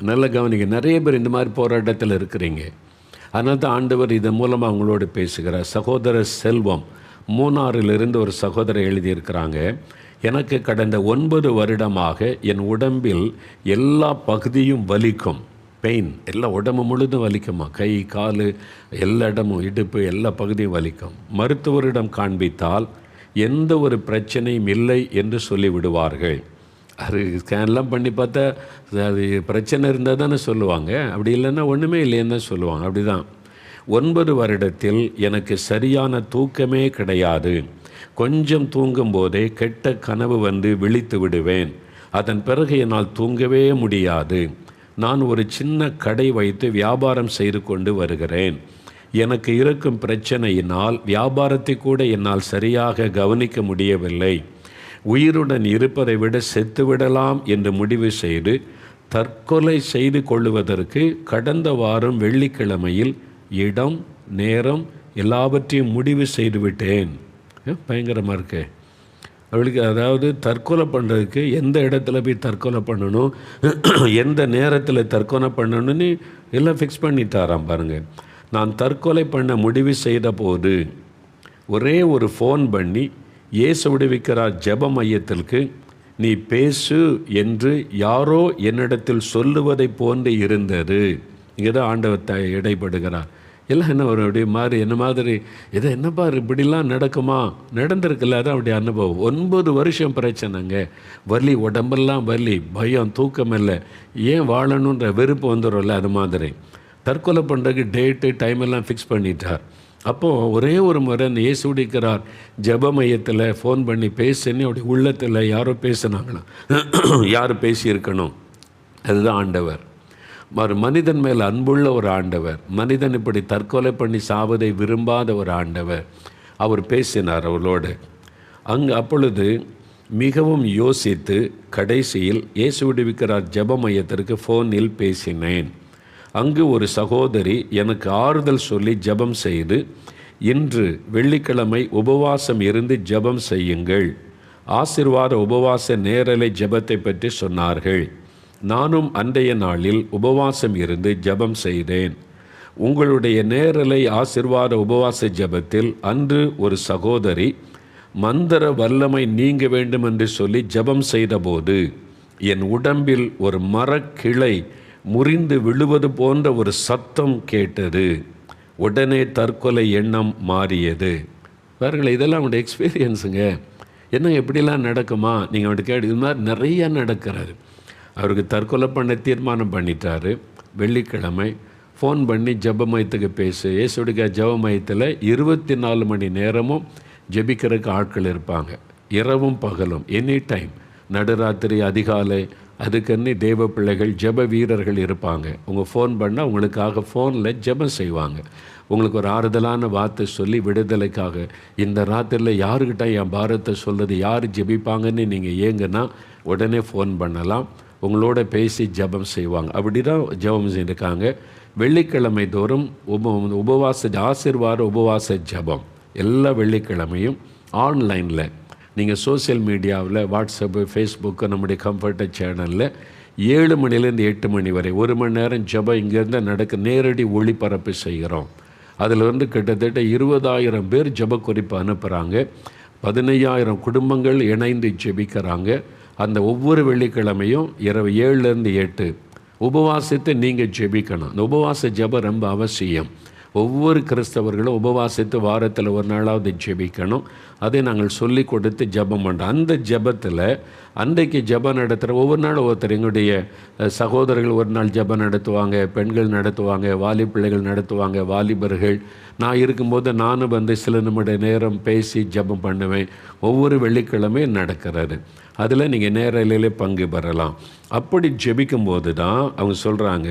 நல்ல கவனிங்க, நிறைய பேர் இந்த மாதிரி போராட்டத்தில் இருக்கிறீங்க. அதனால தான் ஆண்டவர் இதன் மூலமாக அவங்களோடு பேசுகிறார். சகோதரர் செல்வம் மூணாறிலிருந்து ஒரு சகோதரர் எழுதியிருக்கிறாங்க. எனக்கு கடந்த 9 வருடமாக என் உடம்பில் எல்லா பகுதியும் வலிக்கும், பெயின், எல்லா உடம்பு முழுதும் வலிக்குமா, கை கால் எல்லா இடமும், இடுப்பு எல்லா பகுதியும் வலிக்கும். மருத்துவரிடம் காண்பித்தால் எந்த ஒரு பிரச்சனையும் இல்லை என்று சொல்லிவிடுவார்கள். அது ஸ்கேன்லாம் பண்ணி பார்த்தா அது பிரச்சனை இருந்தால் தானே சொல்லுவாங்க, அப்படி இல்லைன்னா ஒன்றுமே இல்லைன்னு தான் சொல்லுவாங்க. அப்படி தான் 9 வருடத்தில் எனக்கு சரியான தூக்கமே கிடையாது. கொஞ்சம் தூங்கும்போதே கெட்ட கனவு வந்து விழித்து விடுவேன். அதன் பிறகு என்னால் தூங்கவே முடியாது. நான் ஒரு சின்ன கடை வைத்து வியாபாரம் செய்து கொண்டு வருகிறேன். எனக்கு இருக்கும் பிரச்சனையினால் வியாபாரத்தை கூட என்னால் சரியாக கவனிக்க முடியவில்லை. உயிருடன் இருப்பதை விட செத்துவிடலாம் என்று முடிவு செய்து தற்கொலை செய்து கொள்ளுவதற்கு கடந்த வாரம் வெள்ளிக்கிழமையில் இடம், நேரம் எல்லாவற்றையும் முடிவு செய்துவிட்டேன். பயங்கரமாக இருக்கு அவளுக்கு. அதாவது தற்கொலை பண்ணுறதுக்கு எந்த இடத்துல போய் தற்கொலை பண்ணணும், எந்த நேரத்தில் தற்கொலை பண்ணணும்னு எல்லாம் ஃபிக்ஸ் பண்ணிட்டாராம் பாருங்கள். நான் தற்கொலை பண்ண முடிவு செய்த போது ஒரே ஒரு ஃபோன் பண்ணி இயேசு விடுவிக்கிறார் ஜெப மையத்திற்கு நீ பேசு என்று யாரோ என்னிடத்தில் சொல்லுவதை போன்று இருந்தது. இங்கே தான் ஆண்டவர் இடைப்படுகிறார். எல்லாம் என்ன ஒரு அப்படி மாதிரி என்ன மாதிரி இதை என்னப்பா இப்படிலாம் நடக்குமா, நடந்திருக்குல்ல. அதான் அப்படி அனுபவம். 9 வருஷம் பிரச்சனைங்க. வலி, உடம்பெல்லாம் வலி, பயம், தூக்கம் இல்லை, ஏன் வாழணுன்ற வெறுப்பு வந்துடும்ல. அது மாதிரி தற்கொலை பண்ணுறதுக்கு டேட்டு டைம் எல்லாம் ஃபிக்ஸ் பண்ணிட்டார். அப்போது ஒரே ஒரு முறை இயேசு விடுவிக்கிறார் ஜெப மையத்தில் ஃபோன் பண்ணி பேசுன்னு அப்படி உள்ளத்தில் யாரோ பேசுனாங்களாம். யார் பேசியிருக்கணும்? அதுதான் ஆண்டவர். மனிதன் மேல் அன்புள்ள ஒரு ஆண்டவர், மனிதன் இப்படி தற்கொலை பண்ணி சாவதை விரும்பாத ஒரு ஆண்டவர். அவர் பேசினார் அவளோடு. அப்பொழுது மிகவும் யோசித்து கடைசியில் இயேசு விடுவிக்கிறார் ஜெப மையத்திற்கு ஃபோனில் பேசினேன். அங்கு ஒரு சகோதரி எனக்கு ஆறுதல் சொல்லி ஜெபம் செய்து, இன்று வெள்ளிக்கிழமை உபவாசம் இருந்து ஜெபம் செய்யுங்கள், ஆசீர்வாத உபவாச நேரலை ஜெபத்தை பற்றி சொன்னார்கள். நானும் அன்றைய நாளில் உபவாசம் இருந்து ஜெபம் செய்தேன். உங்களுடைய நேரலை ஆசீர்வாத உபவாச ஜெபத்தில் அன்று ஒரு சகோதரி மந்திர வல்லமை நீங்க வேண்டும் என்று சொல்லி ஜெபம் செய்தபோது என் உடம்பில் ஒரு மரக்கிளை முறிந்து விழுவது போன்ற ஒரு சத்தம் கேட்டது. உடனே தற்கொலை எண்ணம் மாறியது. பாருங்களேன், இதெல்லாம் அவனுடைய எக்ஸ்பீரியன்ஸுங்க. என்ன எப்படிலாம் நடக்குமா நீங்கள் அவன்கிட்ட கேட்டு, இது மாதிரி நிறையா நடக்கிறாரு. அவருக்கு தற்கொலை பண்ண தீர்மானம் பண்ணிட்டாரு. வெள்ளிக்கிழமை ஃபோன் பண்ணி ஜெப மையத்துக்கு பேசு. இயேசுடைய ஜெப மையத்தில் 24 மணி நேரமும் ஜெபிக்கிறதுக்கு ஆட்கள் இருப்பாங்க, இரவும் பகலும், எனி டைம், நடுராத்திரி, அதிகாலை. அதுக்குன்னு தேவ பிள்ளைகள், ஜெப வீரர்கள் இருப்பாங்க. உங்கள் ஃபோன் பண்ணால் உங்களுக்காக ஃபோனில் ஜெபம் செய்வாங்க. உங்களுக்கு ஒரு ஆறுதலான வார்த்தை சொல்லி விடுதலைக்காக. இந்த ராத்திரியில் யாருக்கிட்ட என் பாரத்தை சொல்கிறது, யார் ஜெபிப்பாங்கன்னு நீங்கள் ஏங்கன்னா உடனே ஃபோன் பண்ணலாம். உங்களோட பேசி ஜெபம் செய்வாங்க. அப்படி தான் ஜெபம் செய்திருக்காங்க. வெள்ளிக்கிழமை தோறும் உபவாச ஆசீர்வாத உபவாச ஜெபம் எல்லா வெள்ளிக்கிழமையும் ஆன்லைனில் நீங்கள் சோசியல் மீடியாவில், வாட்ஸ்அப்பு, ஃபேஸ்புக்கு, நம்முடைய கம்ஃபர்டர் சேனலில் 7 மணிலேருந்து 8 மணி வரை 1 மணி நேரம் ஜெபம் இங்கேருந்து நேரடி ஒளிபரப்பு செய்கிறோம். அதில் கிட்டத்தட்ட 20,000 பேர் ஜெப குறிப்பு அனுப்புகிறாங்க. 15,000 குடும்பங்கள் இணைந்து ஜெபிக்கிறாங்க. அந்த ஒவ்வொரு வெள்ளிக்கிழமையும் இரவு 7லேருந்து 8 உபவாசித்து நீங்கள் ஜெபிக்கணும். அந்த உபவாச ஜெபம் ரொம்ப அவசியம். ஒவ்வொரு கிறிஸ்தவர்களும் உபவாசித்து வாரத்தில் ஒரு நாளாவது ஜெபிக்கணும். அதை நாங்கள் சொல்லி கொடுத்து ஜெபம் பண்ணுறோம். அந்த ஜெபத்தில் அன்றைக்கு ஜெபம் நடத்துகிற ஒவ்வொரு நாளும் ஒருத்தர், எங்களுடைய சகோதரர்கள் ஒரு நாள் ஜெபம் நடத்துவாங்க, பெண்கள் நடத்துவாங்க, வாலி பிள்ளைகள் நடத்துவாங்க, வாலிபர்கள். நான் இருக்கும்போது நானும் சில நிமிட நேரம் பேசி ஜெபம் பண்ணுவேன். ஒவ்வொரு வெள்ளிக்கிழமையும் நடக்கிறது. அதில் நீங்கள் நேரலையிலே பங்கு பெறலாம். அப்படி ஜெபிக்கும்போது தான் அவங்க சொல்கிறாங்க,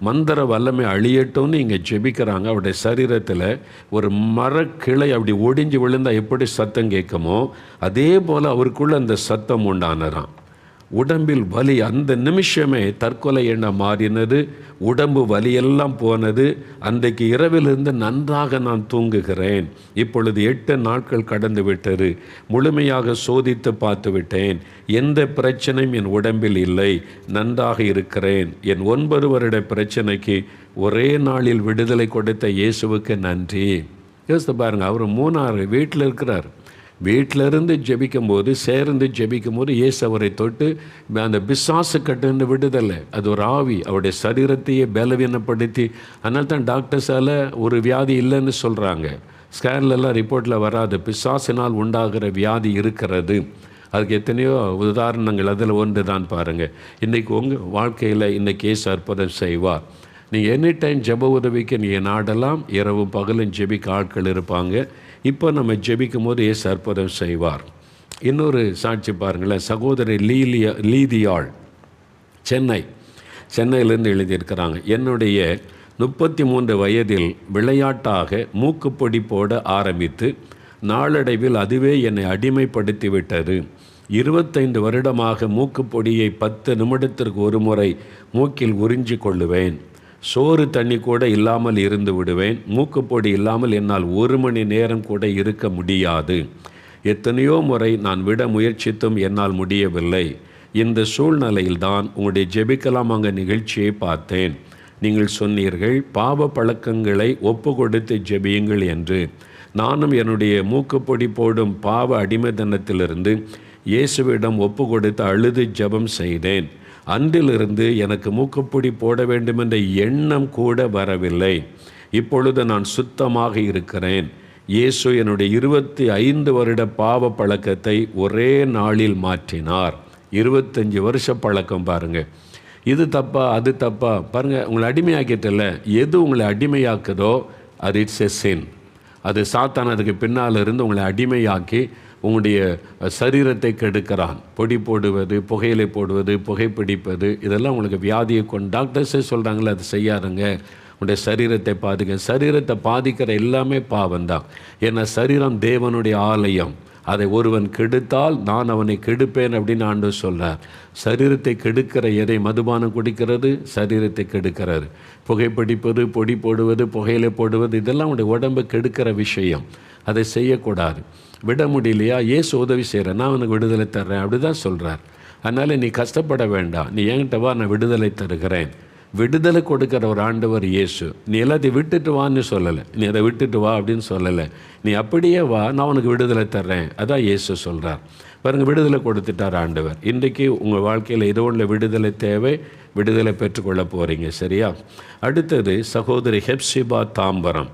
மந்திர வல்லமை அழியட்டும்னு இங்கே ஜெபிக்கிறாங்க. அவருடைய சரீரத்தில் ஒரு மரக்கிளை அப்படி ஒடிஞ்சு விழுந்தால் எப்படி சத்தம் கேட்குமோ அதே போல் அவருக்குள்ள அந்த சத்தம் உண்டானதான். உடம்பில் வலி, அந்த நிமிஷமே தற்கொலை எண்ணம் மாறினது. உடம்பு வலியெல்லாம் போனது. அன்றைக்கு இரவிலிருந்து நன்றாக நான் தூங்குகிறேன். இப்பொழுது 8 நாட்கள் கடந்து விட்டது. முழுமையாக சோதித்து பார்த்து விட்டேன். எந்த பிரச்சனையும் என் உடம்பில் இல்லை. நன்றாக இருக்கிறேன். என் 9 வருட பிரச்சனைக்கு ஒரே நாளில் விடுதலை கொடுத்த இயேசுவுக்கு நன்றி. யோசித்து பாருங்கள், அவர் 3 வீட்டில் இருக்கிறார். வீட்டிலிருந்து ஜெபிக்கும்போது, சேர்ந்து ஜெபிக்கும்போது இயேசு அவரை தொட்டு அந்த பிசாசு கட்டுன்னு விடுதலை. அது ஒரு ஆவி அவருடைய சரீரத்தையே பலவீனப்படுத்தி. அதனால தான் டாக்டர்ஸால் ஒரு வியாதி இல்லைன்னு சொல்கிறாங்க. ஸ்கேன்லலாம் ரிப்போர்ட்டில் வராது, பிசாசினால் உண்டாகிற வியாதி இருக்கிறது. அதுக்கு எத்தனையோ உதாரணங்கள், அதில் ஒன்று தான் பாருங்கள். இன்றைக்கி உங்கள் வாழ்க்கையில் இன்றைக்கி இயேசு அற்புதம் செய்வார். நீங்கள் எனி டைம் ஜெப உதவிக்கு நீங்கள் நாடலாம். இரவும் பகலும் ஜெபிக்க ஆட்கள் இருப்பாங்க. இப்போ நம்ம ஜெபிக்கும் போது இயேசு அற்புதம் செய்வார். இன்னொரு சாட்சி பாருங்களேன். சகோதரி லீதியாள் சென்னையிலேருந்து எழுதியிருக்கிறாங்க. என்னுடைய 33 வயதில் விளையாட்டாக மூக்குப்பொடி போட ஆரம்பித்து நாளடைவில் அதுவே என்னை அடிமைப்படுத்தி விட்டது. 25 வருடமாக மூக்குப்பொடியை 10 நிமிடத்திற்கு ஒரு முறை மூக்கில் உறிஞ்சி கொள்ளுவேன். சோறு தண்ணி கூட இல்லாமல் இருந்து விடுவேன். மூக்குப்பொடி இல்லாமல் என்னால் 1 மணி நேரம் கூட இருக்க முடியாது. எத்தனையோ முறை நான் விட முயற்சித்தும் என்னால் முடியவில்லை. இந்த சூழ்நிலையில்தான் உங்களுடைய ஜெபிக்கலாமாங்க நிகழ்ச்சியை பார்த்தேன். நீங்கள் சொன்னீர்கள் பாவ பழக்கங்களை ஒப்பு கொடுத்து ஜெபியுங்கள் என்று. நானும் என்னுடைய மூக்குப்பொடி போடும் பாவ அடிமைத்தனத்திலிருந்து இயேசுவிடம் ஒப்பு கொடுத்து அழுது ஜெபம் செய்தேன். அன்றிலிருந்து எனக்கு மூக்குப்பொடி போட வேண்டுமென்ற எண்ணம் கூட வரவில்லை. இப்பொழுது நான் சுத்தமாக இருக்கிறேன். இயேசு என்னுடைய 25 வருட பாவ பழக்கத்தை ஒரே நாளில் மாற்றினார். 25 வருஷ பழக்கம் பாருங்கள். இது தப்பா அது தப்பா பாருங்கள். உங்களை அடிமையாக்கிட்டல, எது உங்களை அடிமையாக்குதோ அது இட்ஸ் எ சின். அது சாத்தான் அதுக்கு பின்னால் இருந்து உங்களை அடிமையாக்கி உங்களுடைய சரீரத்தை கெடுக்கிறான். பொடி போடுவது, புகையிலை போடுவது, புகைப்பிடிப்பது, இதெல்லாம் உங்களுக்கு வியாதியை டாக்டர்ஸே சொல்கிறாங்களே அது செய்யாதுங்க. உங்களுடைய சரீரத்தை பாதிக்க. சரீரத்தை பாதிக்கிற எல்லாமே பாவம்தான். ஏன்னா சரீரம் தேவனுடைய ஆலயம். அதை ஒருவன் கெடுத்தால் நான் அவனை கெடுப்பேன் அப்படின்னு ஆண்டவர் சொல்கிறார். சரீரத்தை கெடுக்கிற எதை? மதுபானம் குடிக்கிறது சரீரத்தை கெடுக்கிறது. புகைப்பிடிப்பது, பொடி போடுவது, புகையிலை போடுவது, இதெல்லாம் உங்களுடைய உடம்பை கெடுக்கிற விஷயம். அதை செய்யக்கூடாது. விட முடியலையா? இயேசு உதவி செய்கிறேன், நான் உனக்கு விடுதலை தர்றேன் அப்படி தான் சொல்கிறார். அதனால் நீ கஷ்டப்பட வேண்டாம். நீ என்கிட்ட வா, நான் விடுதலை தருகிறேன். விடுதலை கொடுக்குற ஒரு ஆண்டவர் இயேசு. நீ எல்லாத்தையும் விட்டுட்டு வான்னு சொல்லலை. நீ அதை விட்டுட்டு வா அப்படின்னு சொல்லலை. நீ அப்படியே வா, நான் உனக்கு விடுதலை தர்றேன். அதான் இயேசு சொல்கிறார். பாருங்கள், விடுதலை கொடுத்துட்டார் ஆண்டவர். இன்றைக்கி உங்கள் வாழ்க்கையில் ஏதோ ஒன்று விடுதலை தேவை. விடுதலை பெற்றுக்கொள்ள போகிறீங்க. சரியா? அடுத்தது சகோதரி ஹெப்சிபா தாம்பரம்.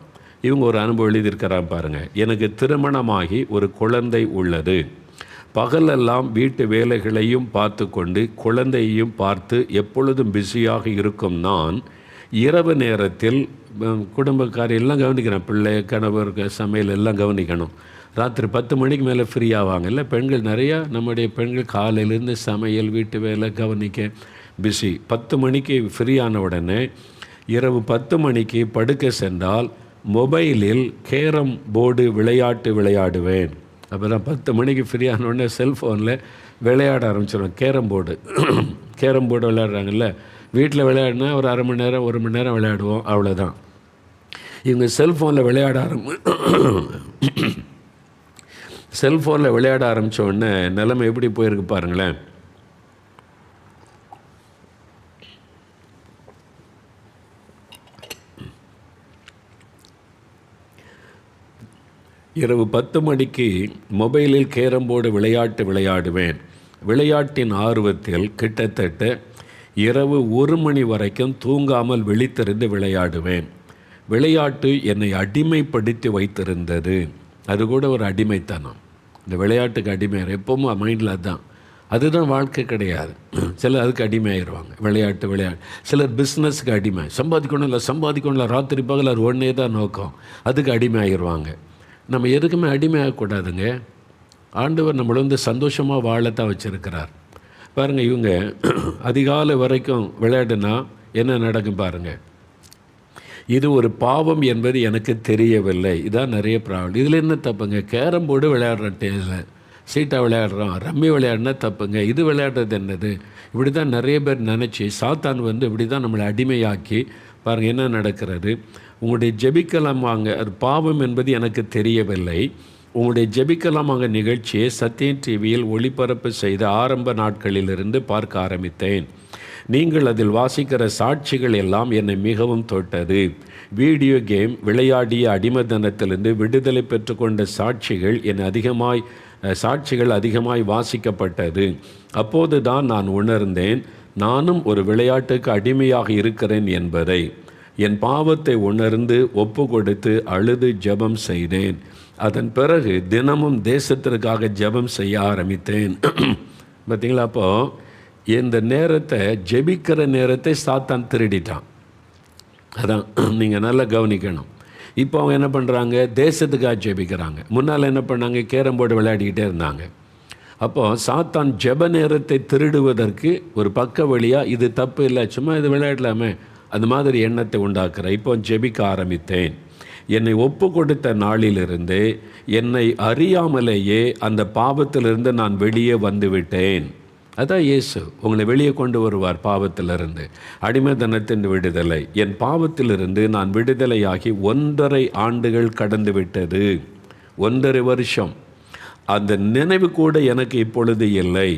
இவங்க ஒரு அனுபவம் எழுதியிருக்கிறாங்க பாருங்கள். எனக்கு திருமணமாகி ஒரு குழந்தை உள்ளது. பகலெல்லாம் வீட்டு வேலைகளையும் பார்த்து கொண்டு குழந்தையையும் பார்த்து எப்பொழுதும் பிஸியாக இருக்கும் நான் இரவு நேரத்தில் குடும்பக்காரி எல்லாம் கவனிக்கிறேன். பிள்ளை, கணவர், சமையல் எல்லாம் கவனிக்கணும். ராத்திரி 10 மணிக்கு மேலே ஃப்ரீ ஆவாங்க. இல்லை, பெண்கள் நிறையா, நம்முடைய பெண்கள் காலையிலேருந்து சமையல், வீட்டு வேலை கவனிக்க பிஸி. 10 மணிக்கு ஃப்ரீ ஆன உடனே இரவு 10 மணிக்கு படுக்க சென்றால் மொபைலில் கேரம் போர்டு விளையாட்டு விளையாடுவேன். அப்புறம் 10 மணிக்கு ஃப்ரீ ஆனோடனே செல்ஃபோனில் விளையாட ஆரம்பிச்சிடுவேன். கேரம் போர்டு விளையாடுறாங்கல்ல, வீட்டில் விளையாடினா ஒரு அரை மணி நேரம் 1 மணி நேரம் விளையாடுவோம், அவ்வளோதான். இவங்க செல்ஃபோனில் விளையாட ஆரம்பித்த உடனே நிலைமை எப்படி போயிருக்கு பாருங்களேன். இரவு 10 மணிக்கு மொபைலில் கேரம் போர்டு விளையாட்டு விளையாடுவேன். விளையாட்டின் ஆர்வத்தில் கிட்டத்தட்ட இரவு 1 மணி வரைக்கும் தூங்காமல் விழித்திருந்து விளையாடுவேன். விளையாட்டு என்னை அடிமைப்படுத்தி வைத்திருந்தது. அது கூட ஒரு அடிமைத்தனம். இந்த விளையாட்டுக்கு அடிமையார் எப்பவும் மைண்டில் அதுதான் வாழ்க்கை கிடையாது. சிலர் அதுக்கு அடிமையாகிடுவாங்க. விளையாட்டு. சிலர் பிஸ்னஸுக்கு அடிமை. சம்பாதிக்கணும்ல ராத்திரி பகல் அது ஒன்றே தான் நோக்கம். அதுக்கு அடிமையாகிடுவாங்க. நம்ம எதுக்குமே அடிமையாகக்கூடாதுங்க. ஆண்டவர் நம்மளை சந்தோஷமாக வாழத்தான் வச்சுருக்கிறார். பாருங்கள், இவங்க அதிகாலை வரைக்கும் விளையாடுனா என்ன நடக்கும் பாருங்கள். இது ஒரு பாவம் என்பது எனக்கு தெரியவில்லை. இதான் நிறைய ப்ராப்ளம். இதில் என்ன தப்புங்க? கேரம் போர்டு விளையாடுறேன், சீட்டா விளையாடுறோம், ரம்மி விளையாடுனா தப்புங்க. இது விளையாடுறது என்னது? இப்படி தான் நிறைய பேர் நினச்சி சாத்தான் இப்படி தான் நம்மளை அடிமையாக்கி பாருங்கள் என்ன நடக்கிறது. உங்களுடைய ஜெபிக்கலாமாங்க அது பாவம் என்பது எனக்கு தெரியவில்லை. உங்களுடைய ஜெபிக்கலாமாங்க நிகழ்ச்சியை சத்தியம் டிவியில் ஒளிபரப்பு செய்த ஆரம்ப நாட்களிலிருந்து பார்க்க ஆரம்பித்தேன். நீங்கள் அதில் வாசிக்கிற சாட்சிகள் எல்லாம் என்னை மிகவும் தொட்டது. வீடியோ கேம் விளையாடிய அடிமைத்தனத்திலிருந்து விடுதலை பெற்றுக்கொண்ட சாட்சிகள் அதிகமாய் வாசிக்கப்பட்டது. அப்போது தான் நான் உணர்ந்தேன், நானும் ஒரு விளையாட்டுக்கு அடிமையாக இருக்கிறேன் என்பதை. என் பாவத்தை உணர்ந்து ஒப்பு கொடுத்து அழுது ஜெபம் செய்தேன். அதன் பிறகு தினமும் தேசத்திற்காக ஜெபம் செய்ய ஆரம்பித்தேன். பார்த்தீங்களா? அப்போது இந்த நேரத்தை, ஜெபிக்கிற நேரத்தை சாத்தான் திருடிட்டான். அதான் நீங்கள் நல்லா கவனிக்கணும். இப்போ அவங்க என்ன பண்ணுறாங்க? தேசத்துக்காக ஜெபிக்கிறாங்க. முன்னால் என்ன பண்ணாங்க? கேரம் போர்டு விளையாடிக்கிட்டே இருந்தாங்க. அப்போது சாத்தான் ஜெப நேரத்தை திருடுவதற்கு ஒரு பக்க வழியாக, இது தப்பு இல்லை, சும்மா இது விளையாடலாமே, அந்த மாதிரி எண்ணத்தை உண்டாக்குற. இப்போ ஜெபிக்க ஆரம்பித்தேன். என்னை ஒப்பு கொடுத்த நாளிலிருந்து என்னை அறியாமலேயே அந்த பாவத்திலிருந்து நான் வெளியே வந்துவிட்டேன். அதான் இயேசு உங்களை வெளியே கொண்டு வருவார் பாவத்திலிருந்து. அடிமைத்தனத்தின் விடுதலை. என் பாவத்திலிருந்து நான் விடுதலையாகி 1.5 ஆண்டுகள் கடந்து விட்டது. 1.5 வருஷம். அந்த நினைவு கூட எனக்கு இப்பொழுது இல்லை.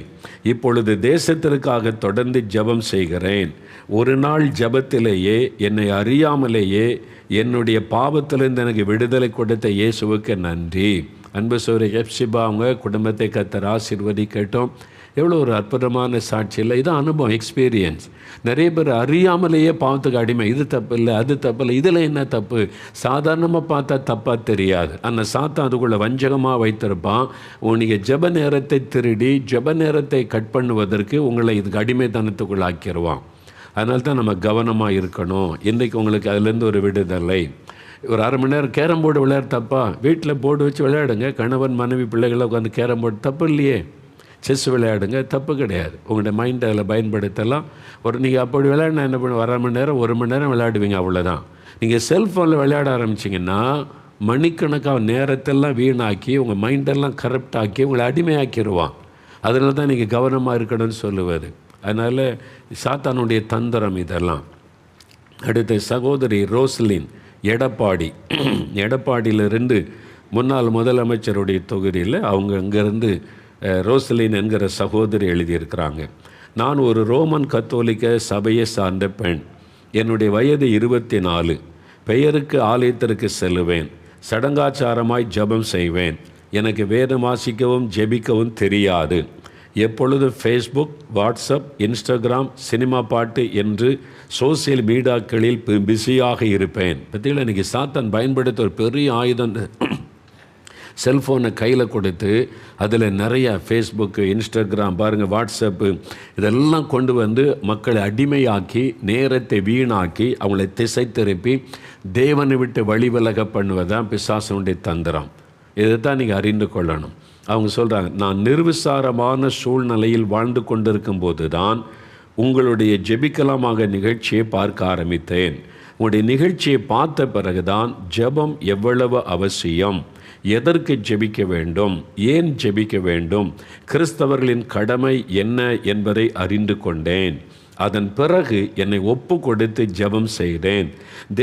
இப்பொழுது தேசத்திற்காக தொடர்ந்து ஜெபம் செய்கிறேன். ஒரு நாள் ஜெபத்திலேயே என்னை அறியாமலேயே என்னுடைய பாவத்திலிருந்து எனக்கு விடுதலை கொடுத்த இயேசுவுக்கு நன்றி. அன்பு சோதரி எப்சிபா அவங்க குடும்பத்தை கர்த்தர் ஆசீர்வதிக்கட்டும். எவ்வளோ ஒரு அற்புதமான சாட்சி இல்லை? இதான் அனுபவம், எக்ஸ்பீரியன்ஸ். நிறைய பேர் அறியாமலேயே பாவத்துக்கு அடிமை. இது தப்பு இல்லை, அது தப்பு இல்லை, இதில் என்ன தப்பு? சாதாரணமாக பார்த்தா தப்பாக தெரியாது. அந்த சாத்தான் அதுக்குள்ளே வஞ்சகமாக வைத்திருப்பான். நீங்கள் ஜெப நேரத்தை திருடி ஜெப நேரத்தை கட் பண்ணுவதற்கு உங்களை இதுக்கு அடிமைத்தனத்துக்குள்ளே ஆக்கிடுவான். அதனால தான் நம்ம கவனமாக இருக்கணும். இன்றைக்கு உங்களுக்கு அதுலேருந்து ஒரு விடுதலை. ஒரு 1/2 மணி நேரம் கேரம் போர்டு விளையாட தப்பா? வீட்டில் போர்டு வச்சு விளையாடுங்க. கணவன் மனைவி பிள்ளைகளை உட்காந்து கேரம் போர்டு தப்பு இல்லையே. செஸ் விளையாடுங்க, தப்பு கிடையாது. உங்களுடைய மைண்டை அதில் பயன்படுத்தலாம். நீங்கள் அப்படி விளையாடினா என்ன பண்ண, 1/2 மணி நேரம் 1 மணி நேரம் விளையாடுவீங்க, அவ்வளோதான். நீங்கள் செல்ஃபோனில் விளையாட ஆரம்பிச்சிங்கன்னா மணிக்கணக்காக நேரத்தெல்லாம் வீணாக்கி உங்கள் மைண்டெல்லாம் கரப்ட் ஆக்கி உங்களை அடிமையாக்கிடுவான். அதனால தான் நீங்கள் கவனமாக இருக்கணும்னு சொல்லுவது. அதனால் சாத்தானுடைய தந்திரம் இதெல்லாம். அடுத்த சகோதரி ரோஸ்லின் எடப்பாடி, எடப்பாடியிலிருந்து முன்னாள் முதலமைச்சருடைய தொகுதியில் அவங்க அங்கேருந்து ரோஸ்லின் என்கிற சகோதரி எழுதியிருக்கிறாங்க. நான் ஒரு ரோமன் கத்தோலிக்க சபையை சார்ந்த பெண். என்னுடைய வயது 24. பெயருக்கு ஆலயத்திற்கு செல்லுவேன். சடங்காச்சாரமாய் ஜெபம் செய்வேன். எனக்கு வேதம் வாசிக்கவும் ஜெபிக்கவும் தெரியாது. எப்பொழுதும் ஃபேஸ்புக், வாட்ஸ்அப், இன்ஸ்டாகிராம், சினிமா பாட்டு என்று சோசியல் மீடியாக்களில் பிஸியாக இருப்பேன். பார்த்தீங்களா, இன்றைக்கி சாத்தான் பயன்படுத்த ஒரு பெரிய ஆயுதம். செல்ஃபோனை கையில் கொடுத்து அதில் நிறையா ஃபேஸ்புக்கு, இன்ஸ்டாகிராம், பாருங்கள், வாட்ஸ்அப்பு, இதெல்லாம் கொண்டு வந்து மக்களை அடிமையாக்கி நேரத்தை வீணாக்கி அவங்களை திசை திருப்பி தேவனை விட்டு வழி விலக பண்ணுவதுதான் பிசாசனுடைய தந்திரம். இதை தான் நீங்கள் அறிந்து கொள்ளணும். அவங்க சொல்கிறாங்க, நான் நிர்விசாரமான சூழ்நிலையில் வாழ்ந்து கொண்டிருக்கும் போது தான் உங்களுடைய ஜெபிக்கலாமாக நிகழ்ச்சியை பார்க்க ஆரம்பித்தேன். உங்களுடைய நிகழ்ச்சியை பார்த்த பிறகுதான் ஜெபம் எவ்வளவு அவசியம், எதற்கு ஜெபிக்க வேண்டும், ஏன் ஜெபிக்க வேண்டும், கிறிஸ்தவர்களின் கடமை என்ன என்பதை அறிந்து கொண்டேன். அதன் பிறகு என்னை ஒப்பு கொடுத்து ஜெபம் செய்தேன்.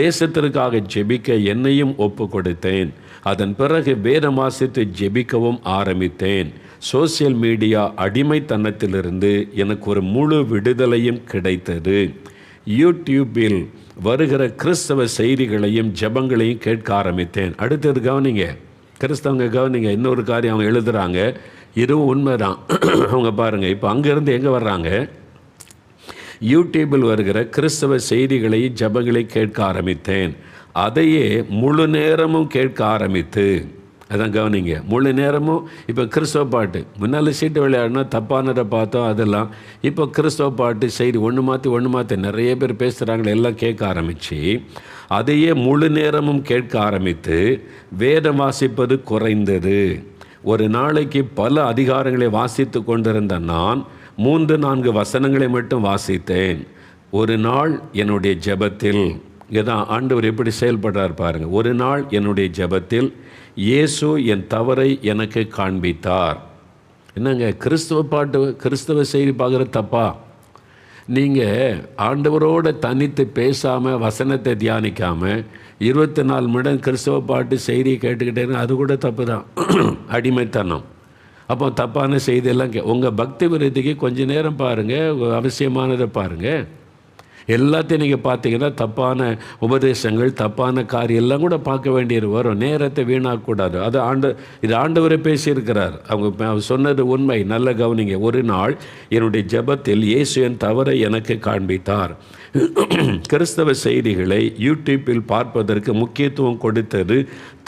தேசத்திற்காக ஜெபிக்க என்னையும் ஒப்பு கொடுத்தேன். அதன் பிறகு வேதம் வாசித்து ஜெபிக்கவும் ஆரம்பித்தேன். சோசியல் மீடியா அடிமைத்தனத்திலிருந்து எனக்கு ஒரு முழு விடுதலையும் கிடைத்தது. யூடியூப்பில் வருகிற கிறிஸ்தவ செய்திகளையும் ஜெபங்களையும் கேட்க ஆரம்பித்தேன். அடுத்தது கவனிங்க, கிறிஸ்தவங்க கவனிங்க, இன்னொரு காரியம் அவங்க எழுதுகிறாங்க, இதுவும் உண்மைதான். அவங்க பாருங்கள், இப்போ அங்கேருந்து எங்கே வர்றாங்க, யூடியூப்பில் வருகிற கிறிஸ்தவ செய்திகளை ஜெபங்களை கேட்க ஆரம்பித்தேன். அதையே முழு நேரமும் கேட்க ஆரம்பித்து, அதான் கவனிங்க, முழு நேரமும். இப்போ கிறிஸ்தவ பாட்டு, முன்னால் சீட்டு விளையாடினா தப்பானதை பார்த்தோம் அதெல்லாம். இப்போ கிறிஸ்தவ பாட்டு செய்தி ஒன்று மாற்றி நிறைய பேர் பேசுகிறாங்களே, எல்லாம் கேட்க ஆரம்பித்து அதையே முழு நேரமும் கேட்க ஆரம்பித்து வேதம் வாசிப்பது குறைந்தது. ஒரு நாளைக்கு பல அதிகாரங்களை வாசித்து கொண்டிருந்த நான் 3-4 வசனங்களை மட்டும் வாசித்தேன். ஒரு நாள் என்னுடைய ஜெபத்தில், இதான் ஆண்டவர் எப்படி செயல்படுறார் பாருங்கள். ஒரு நாள் என்னுடைய ஜெபத்தில் இயேசு என் தவறை எனக்கு காண்பித்தார். என்னங்க, கிறிஸ்தவ பாட்டு, கிறிஸ்தவ செய்தி பார்க்குற தப்பா? நீங்கள் ஆண்டவரோடு தனித்து பேசாமல், வசனத்தை தியானிக்காமல் 24 மணி நேரம் கிறிஸ்தவ பாட்டு செய்தியை கேட்டுக்கிட்டேன்னு அது கூட தப்பு தான், அடிமைத்தனம். அப்போ தப்பான செய்தியெல்லாம் உங்கள் பக்தி விருத்திக்கு கொஞ்சம் நேரம் பாருங்கள், அவசியமானதை பாருங்கள். எல்லாத்தையும் நீங்கள் பார்த்தீங்கன்னா தப்பான உபதேசங்கள், தப்பான காரியம் எல்லாம் கூட பார்க்க வேண்டியது வரும். நேரத்தை வீணாக்கக்கூடாது. அது இது ஆண்டவரே பேசியிருக்கிறார். அவங்க சொன்னது உண்மை. நல்ல கவனிங்க. ஒரு நாள் என்னுடைய ஜெபத்தில் இயேசு என் தவறை எனக்கு காண்பித்தார். கிறிஸ்தவ செய்திகளை யூடியூப்பில் பார்ப்பதற்கு முக்கியத்துவம் கொடுத்தது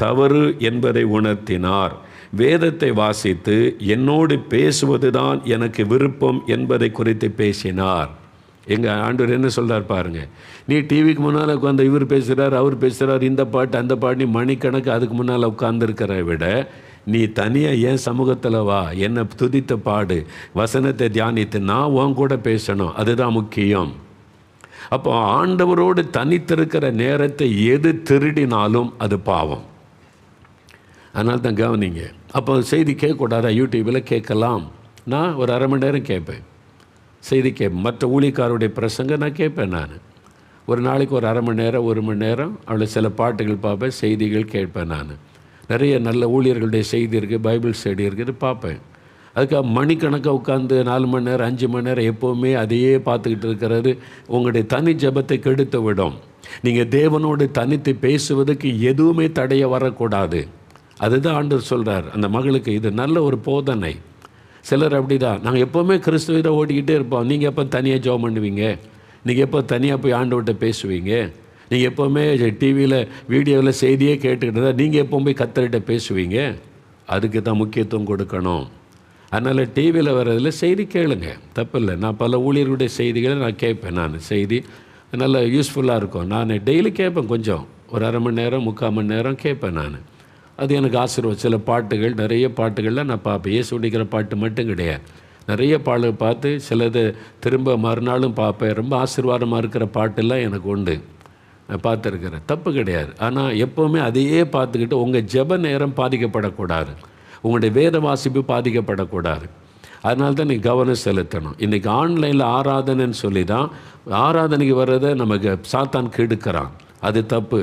தவறு என்பதை உணர்த்தினார். வேதத்தை வாசித்து என்னோடு பேசுவதுதான் எனக்கு விருப்பம் என்பதை குறித்து பேசினார். எங்கள் ஆண்டவர் என்ன சொல்கிறார் பாருங்கள். நீ டிவிக்கு முன்னால் உட்காந்து இவர் பேசுகிறார், அவர் பேசுகிறார், இந்த பாட்டு அந்த பாட்டு, நீ மணிக்கணக்கு அதுக்கு முன்னால் உட்காந்துருக்கிறத விட நீ தனியாக என் சமூகத்தில் வா, என்னை துதித்த பாடு, வசனத்தை தியானித்து நான் உன் கூட பேசணும். அதுதான் முக்கியம். அப்போ ஆண்டவரோடு தனித்திருக்கிற நேரத்தை எது திருடினாலும் அது பாவம். அதனால தான் கவனிங்க. அப்போ செய்தி கேட்கக்கூடாதா? யூடியூப்பில் கேட்கலாம். நான் ஒரு அரை மணி நேரம் கேட்பேன், செய்தி கேட்பேன். மற்ற ஊழியக்காரருடைய பிரசங்க நான் கேட்பேன். நான் ஒரு நாளைக்கு ஒரு அரை மணி நேரம், 1 மணி நேரம் அவ்வளோ சில பாட்டுகள் பார்ப்பேன், செய்திகள் கேட்பேன். நான் நிறைய நல்ல ஊழியர்களுடைய செய்தி இருக்குது, பைபிள் ஸ்டடி இருக்குது, பார்ப்பேன். அதுக்காக மணிக்கணக்காக உட்காந்து 4 மணி நேரம் 5 மணி நேரம் எப்போவுமே அதையே பார்த்துக்கிட்டு இருக்கிறது உங்களுடைய தனி ஜெபத்தை கெடுத்து விடும். நீங்கள் தேவனோடு தனித்து பேசுவதற்கு எதுவுமே தடைய வரக்கூடாது. அதுதான் ஆண்டவர் சொல்கிறார் அந்த மகளுக்கு. இது நல்ல ஒரு போதனை. சிலர் அப்படி தான், நாங்கள் எப்போவுமே கிறிஸ்துவ ஓடிக்கிட்டே இருப்போம். நீங்கள் எப்போ தனியாக ஜெபம் பண்ணுவீங்க? நீங்கள் எப்போ தனியாக போய் ஆண்டவர்கிட்ட பேசுவீங்க? நீங்கள் எப்போவுமே டிவியில் வீடியோவில் செய்தியே கேட்டுக்கிட்டு தான் நீங்கள் எப்போ போய் கர்த்தர்கிட்ட பேசுவீங்க? அதுக்கு தான் முக்கியத்துவம் கொடுக்கணும். அதனால் டிவியில் வர்றதில் செய்தி கேளுங்க, தப்பில்லை. நான் பல ஊழியர்களுடைய செய்திகளை நான் கேட்பேன். நான் செய்தி நல்லா யூஸ்ஃபுல்லாக இருக்கும். நான் டெய்லி கேட்பேன். கொஞ்சம் ஒரு அரை மணி நேரம் 3/4 மணி நேரம் கேட்பேன். நான் அது எனக்கு ஆசீர்வாதம். சில பாட்டுகள், நிறைய பாட்டுகள்லாம் நான் பார்ப்பேன். இயேசு உடைக்கிற பாட்டு மட்டும் கிடையாது, நிறைய பாட்டு பார்த்து சிலது திரும்ப மறுநாளும் பார்ப்பேன். ரொம்ப ஆசீர்வாதமாக இருக்கிற பாட்டெல்லாம் எனக்கு உண்டு, நான் பார்த்துருக்கிறேன். தப்பு கிடையாது. ஆனால் எப்போவுமே அதையே பார்த்துக்கிட்டு உங்கள் ஜெப நேரம் பாதிக்கப்படக்கூடாது, உங்களுடைய வேத வாசிப்பு பாதிக்கப்படக்கூடாது. அதனால தான் நீங்கள் கவனம் செலுத்தணும். இன்றைக்கி ஆன்லைனில் ஆராதனைன்னு சொல்லி தான் ஆராதனைக்கு வர்றதை நமக்கு சாத்தான் கெடுக்கிறான். அது தப்பு.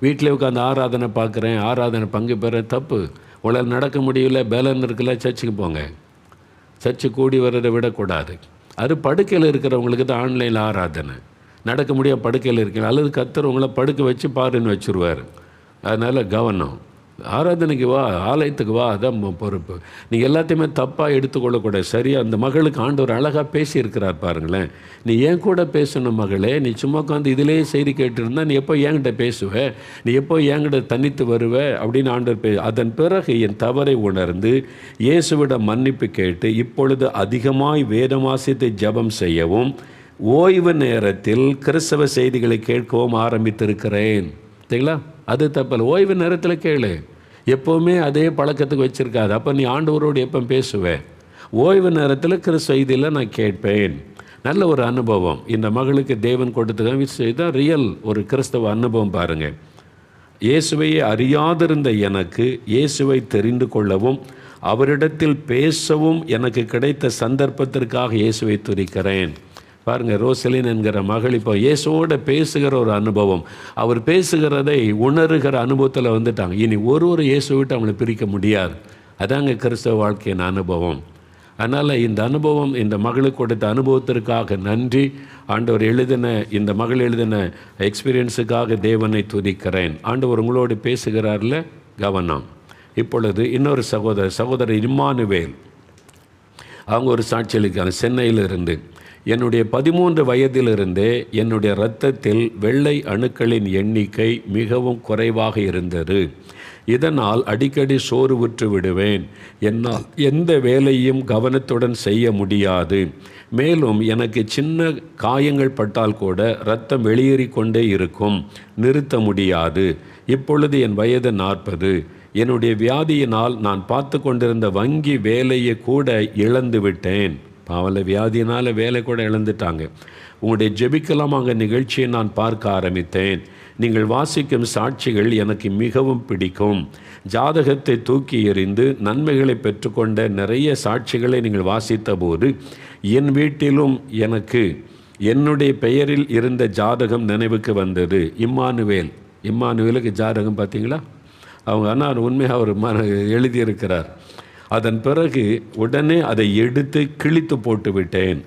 வீட்டில் உட்காந்து ஆராதனை பார்க்குறேன், ஆராதனை பங்கு பெறேன், தப்பு. உங்களால் நடக்க முடியல, பேலன் இருக்குல்ல, சர்ச்சுக்கு போங்க. சர்ச்சு கூடி வர்றதை விடக்கூடாது. அது படுக்கையில் இருக்கிறவங்களுக்கு தான் ஆன்லைனில் ஆராதனை. நடக்க முடியாது, படுக்கையில் இருக்கீங்க, அல்லது கர்த்தர் உங்களை படுக்க வச்சு பாருன்னு வச்சுருவார். அதனால் கவனம். ஆராதனைக்கு வா, ஆலயத்துக்கு வா, அதான் பொறுப்பு. நீங்கள் எல்லாத்தையுமே தப்பாக எடுத்துக்கொள்ளக்கூடாது. சரியாக அந்த மகளுக்கு ஆண்டவர் அழகாக பேசியிருக்கிறார் பாருங்களேன். நீ ஏன் கூட பேசணும் மகளே, நீ சும்மா உட்காந்து இதிலே செய்தி கேட்டுருந்தா நீ எப்போ என்கிட்ட பேசுவ, நீ எப்போ என்கிட்ட தனித்து வருவ அப்படின்னு ஆண்டவர் அதன் பிறகு என் தவறை உணர்ந்து இயேசுவிடம் மன்னிப்பு கேட்டு இப்பொழுது அதிகமாய் வேதம் வாசித்து ஜெபம் செய்யவும் ஓய்வு நேரத்தில் கிறிஸ்தவ செய்திகளை கேட்கவும் ஆரம்பித்திருக்கிறேன். சரிங்களா? அது தப்பல். ஓய்வு நேரத்தில் கேளு. எப்போவுமே அதே பழக்கத்துக்கு வச்சுருக்காது. அப்போ நீ ஆண்டவரோடு எப்போ பேசுவேன்? ஓய்வு நேரத்தில் கிறிஸ்தவ செய்தியில் நான் கேட்பேன். நல்ல ஒரு அனுபவம் இந்த மகளுக்கு தேவன் கொடுத்ததான். இதுதான் ரியல் ஒரு கிறிஸ்தவ அனுபவம் பாருங்கள். இயேசுவையே அறியாதிருந்த எனக்கு இயேசுவை தெரிந்து கொள்ளவும் அவரிடத்தில் பேசவும் எனக்கு கிடைத்த சந்தர்ப்பத்திற்காக இயேசுவை துதிக்கிறேன். பாருங்கள், ரோசலின் என்கிற மகள் இப்போ இயேசுவோட பேசுகிற ஒரு அனுபவம், அவர் பேசுகிறதை உணர்கிற அனுபவத்தில் வந்துட்டாங்க. இனி ஒரு இயேசு விட்டு அவங்களை பிரிக்க முடியாது. அதாங்க கிறிஸ்தவ வாழ்க்கையின் அனுபவம். அதனால் இந்த அனுபவம், இந்த மகளுக்கு கொடுத்த அனுபவத்திற்காக நன்றி. ஆண்டவர் இந்த மகள் எழுதின எக்ஸ்பீரியன்ஸுக்காக தேவனை துதிக்கிறேன். ஆண்டவர் உங்களோடு பேசுகிறார்ல, கவனம். இப்பொழுது இன்னொரு சகோதரர் இம்மானுவேல், அவங்க ஒரு சாட்சி அளிக்கிறாங்க. சென்னையிலிருந்து, என்னுடைய 13 வயதிலிருந்தே என்னுடைய இரத்தத்தில் வெள்ளை அணுக்களின் எண்ணிக்கை மிகவும் குறைவாக இருந்தது. இதனால் அடிக்கடி சோர்வுற்று விடுவேன். என்னால் எந்த வேலையும் கவனத்துடன் செய்ய முடியாது. மேலும் எனக்கு சின்ன காயங்கள் பட்டால் கூட இரத்தம் வெளியேறி கொண்டே இருக்கும், நிறுத்த முடியாது. இப்பொழுது என் வயது 40. என்னுடைய வியாதியினால் நான் பார்த்து கொண்டிருந்த வங்கி வேலையை கூட இழந்து விட்டேன். பாவல வியாதியினால் வேலை கூட இழந்துட்டாங்க. உங்களுடைய ஜெபிக்கலாமாக நிகழ்ச்சியை நான் பார்க்க ஆரம்பித்தேன். நீங்கள் வாசிக்கும் சாட்சிகள் எனக்கு மிகவும் பிடிக்கும். ஜாதகத்தை தூக்கி எறிந்து நன்மைகளை பெற்றுக்கொண்ட நிறைய சாட்சிகளை நீங்கள் வாசித்த போது என் வீட்டிலும் எனக்கு என்னுடைய பெயரில் இருந்த ஜாதகம் நினைவுக்கு வந்தது. இம்மானுவேலுக்கு ஜாதகம் பார்த்தீங்களா? அவங்க ஆனால் உண்மையாக அவர் எழுதியிருக்கிறார். அதன் பிறகு உடனே அதை எடுத்து கிழித்து போட்டு விட்டேன்.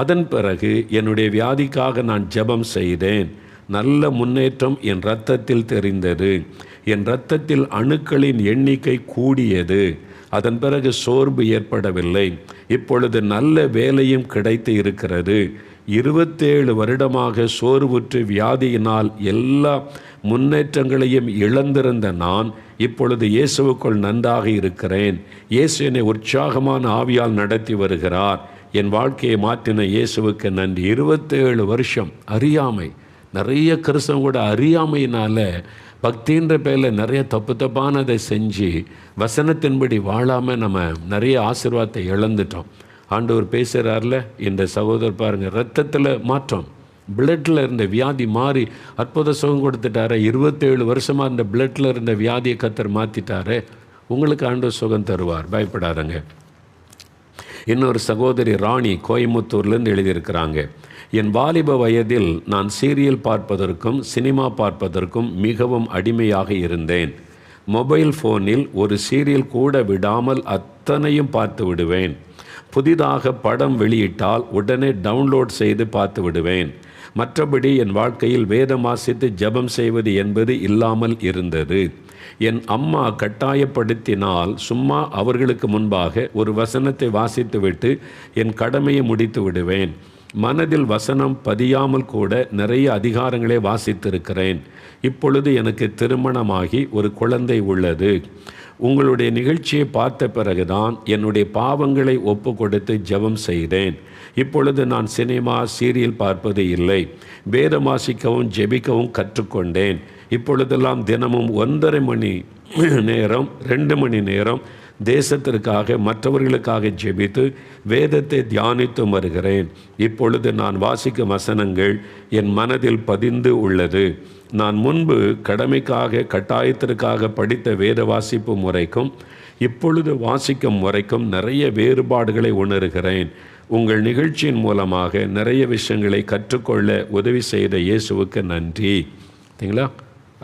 அதன் பிறகு என்னுடைய வியாதிக்காக நான் ஜெபம் செய்தேன். நல்ல முன்னேற்றம் என் இரத்தத்தில் தெரிந்தது. என் இரத்தத்தில் அணுக்களின் எண்ணிக்கை கூடியது. அதன் பிறகு சோர்வு ஏற்படவில்லை. இப்பொழுது நல்ல வேலையும் கிடைத்து இருக்கிறது. 27 வருடமாக சோர்வுற்று வியாதியினால் எல்லா முன்னேற்றங்களையும் இழந்திருந்த நான் இப்பொழுது இயேசுவுக்குள் நன்றாக இருக்கிறேன். இயேசு என்னை உற்சாகமான ஆவியால் நடத்தி வருகிறார். என் வாழ்க்கையை மாற்றின இயேசுவுக்கு நன்றி. 27 வருஷம் அறியாமை. நிறைய கிறிஸ்தவங்க கூட அறியாமையினால் பக்தின்ற பேரில் நிறைய தப்பானதை செஞ்சு வசனத்தின்படி வாழாமல் நம்ம நிறைய ஆசீர்வாதத்தை இழந்துட்டோம். ஆண்டவர் பேசுகிறார்ல, இந்த சகோதரர் பாருங்கள், ரத்தத்தில் மாற்றம், பிளட்டில் இருந்த வியாதி மாறி அற்புத சுகம் கொடுத்துட்டாரு. 27 வருஷமாக இருந்த பிளட்டில் இருந்த வியாதியை கர்த்தர் மாற்றிட்டாரு. உங்களுக்கு ஆண்டவர் சுகம் தருவார், பயப்படாதங்க. இன்னொரு சகோதரி ராணி கோயம்புத்தூர்லேருந்து எழுதியிருக்கிறாங்க, என் வாலிப வயதில் நான் சீரியல் பார்ப்பதற்கும் சினிமா பார்ப்பதற்கும் மிகவும் அடிமையாக இருந்தேன். மொபைல் ஃபோனில் ஒரு சீரியல் கூட விடாமல் அத்தனையும் பார்த்து விடுவேன். புதிதாக படம் வெளியிட்டால் உடனே டவுன்லோட் செய்து பார்த்து விடுவேன். மற்றபடி என் வாழ்க்கையில் வேதம் வாசித்து ஜெபம் செய்வது என்பது இல்லாமல் இருந்தது. என் அம்மா கட்டாயப்படுத்தினால் சும்மா அவர்களுக்கு முன்பாக ஒரு வசனத்தை வாசித்துவிட்டு என் கடமையை முடித்து விடுவேன். மனதில் வசனம் பதியாமல் கூட நிறைய அதிகாரங்களை வாசித்திருக்கிறேன். இப்பொழுது எனக்கு திருமணமாகி ஒரு குழந்தை உள்ளது. உங்களுடைய நிகழ்ச்சியை பார்த்த பிறகுதான் என்னுடைய பாவங்களை ஒப்பு கொடுத்து ஜெபம் செய்தேன். இப்பொழுது நான் சினிமா சீரியல் பார்ப்பது இல்லை. வேதம் வாசிக்கவும் ஜெபிக்கவும் கற்றுக்கொண்டேன். இப்பொழுதெல்லாம் தினமும் 1.5 மணி நேரம் 2 மணி நேரம் தேசத்திற்காக மற்றவர்களுக்காக ஜெபித்து வேதத்தை தியானித்து வருகிறேன். இப்பொழுது நான் வாசிக்கும் வசனங்கள் என் மனதில் பதிந்து உள்ளது. நான் முன்பு கடமைக்காக கட்டாயத்திற்காக படித்த வேத வாசிப்பு முறைக்கும் இப்பொழுது வாசிக்கும் முறைக்கும் நிறைய வேறுபாடுகளை உணர்கிறேன். உங்கள் நிகழ்ச்சியின் மூலமாக நிறைய விஷயங்களை கற்றுக்கொள்ள உதவி செய்த இயேசுவுக்கு நன்றி. சரிங்களா?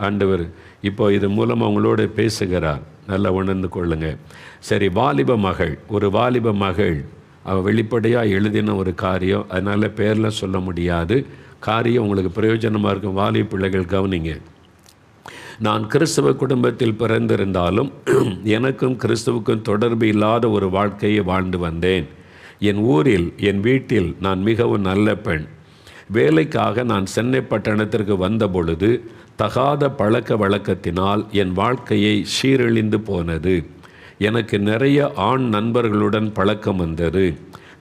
ஆண்டவர் இப்போ இது மூலம் அவங்களோட பேசுகிறார், நல்லா உணர்ந்து கொள்ளுங்க. சரி, ஒரு வாலிப மகள் அவள் வெளிப்படையாக எழுதின ஒரு காரியம், அதனால் பேரில் சொல்ல முடியாது. காரியம் உங்களுக்கு பிரயோஜனமாக இருக்கும். வாலிப பிள்ளைகள் கவனிங்க. நான் கிறிஸ்தவ குடும்பத்தில் பிறந்திருந்தாலும் எனக்கும் கிறிஸ்துவுக்கும் தொடர்பு இல்லாத ஒரு வாழ்க்கையை வாழ்ந்து வந்தேன். என் ஊரில் என் வீட்டில் நான் மிகவும் நல்ல பெண். வேலைக்காக நான் சென்னை பட்டணத்திற்கு வந்த பொழுது தகாத பழக்க வழக்கத்தினால் என் வாழ்க்கையை சீரழிந்து போனது. எனக்கு நிறைய ஆண் நண்பர்களுடன் பழக்கம் வந்தது.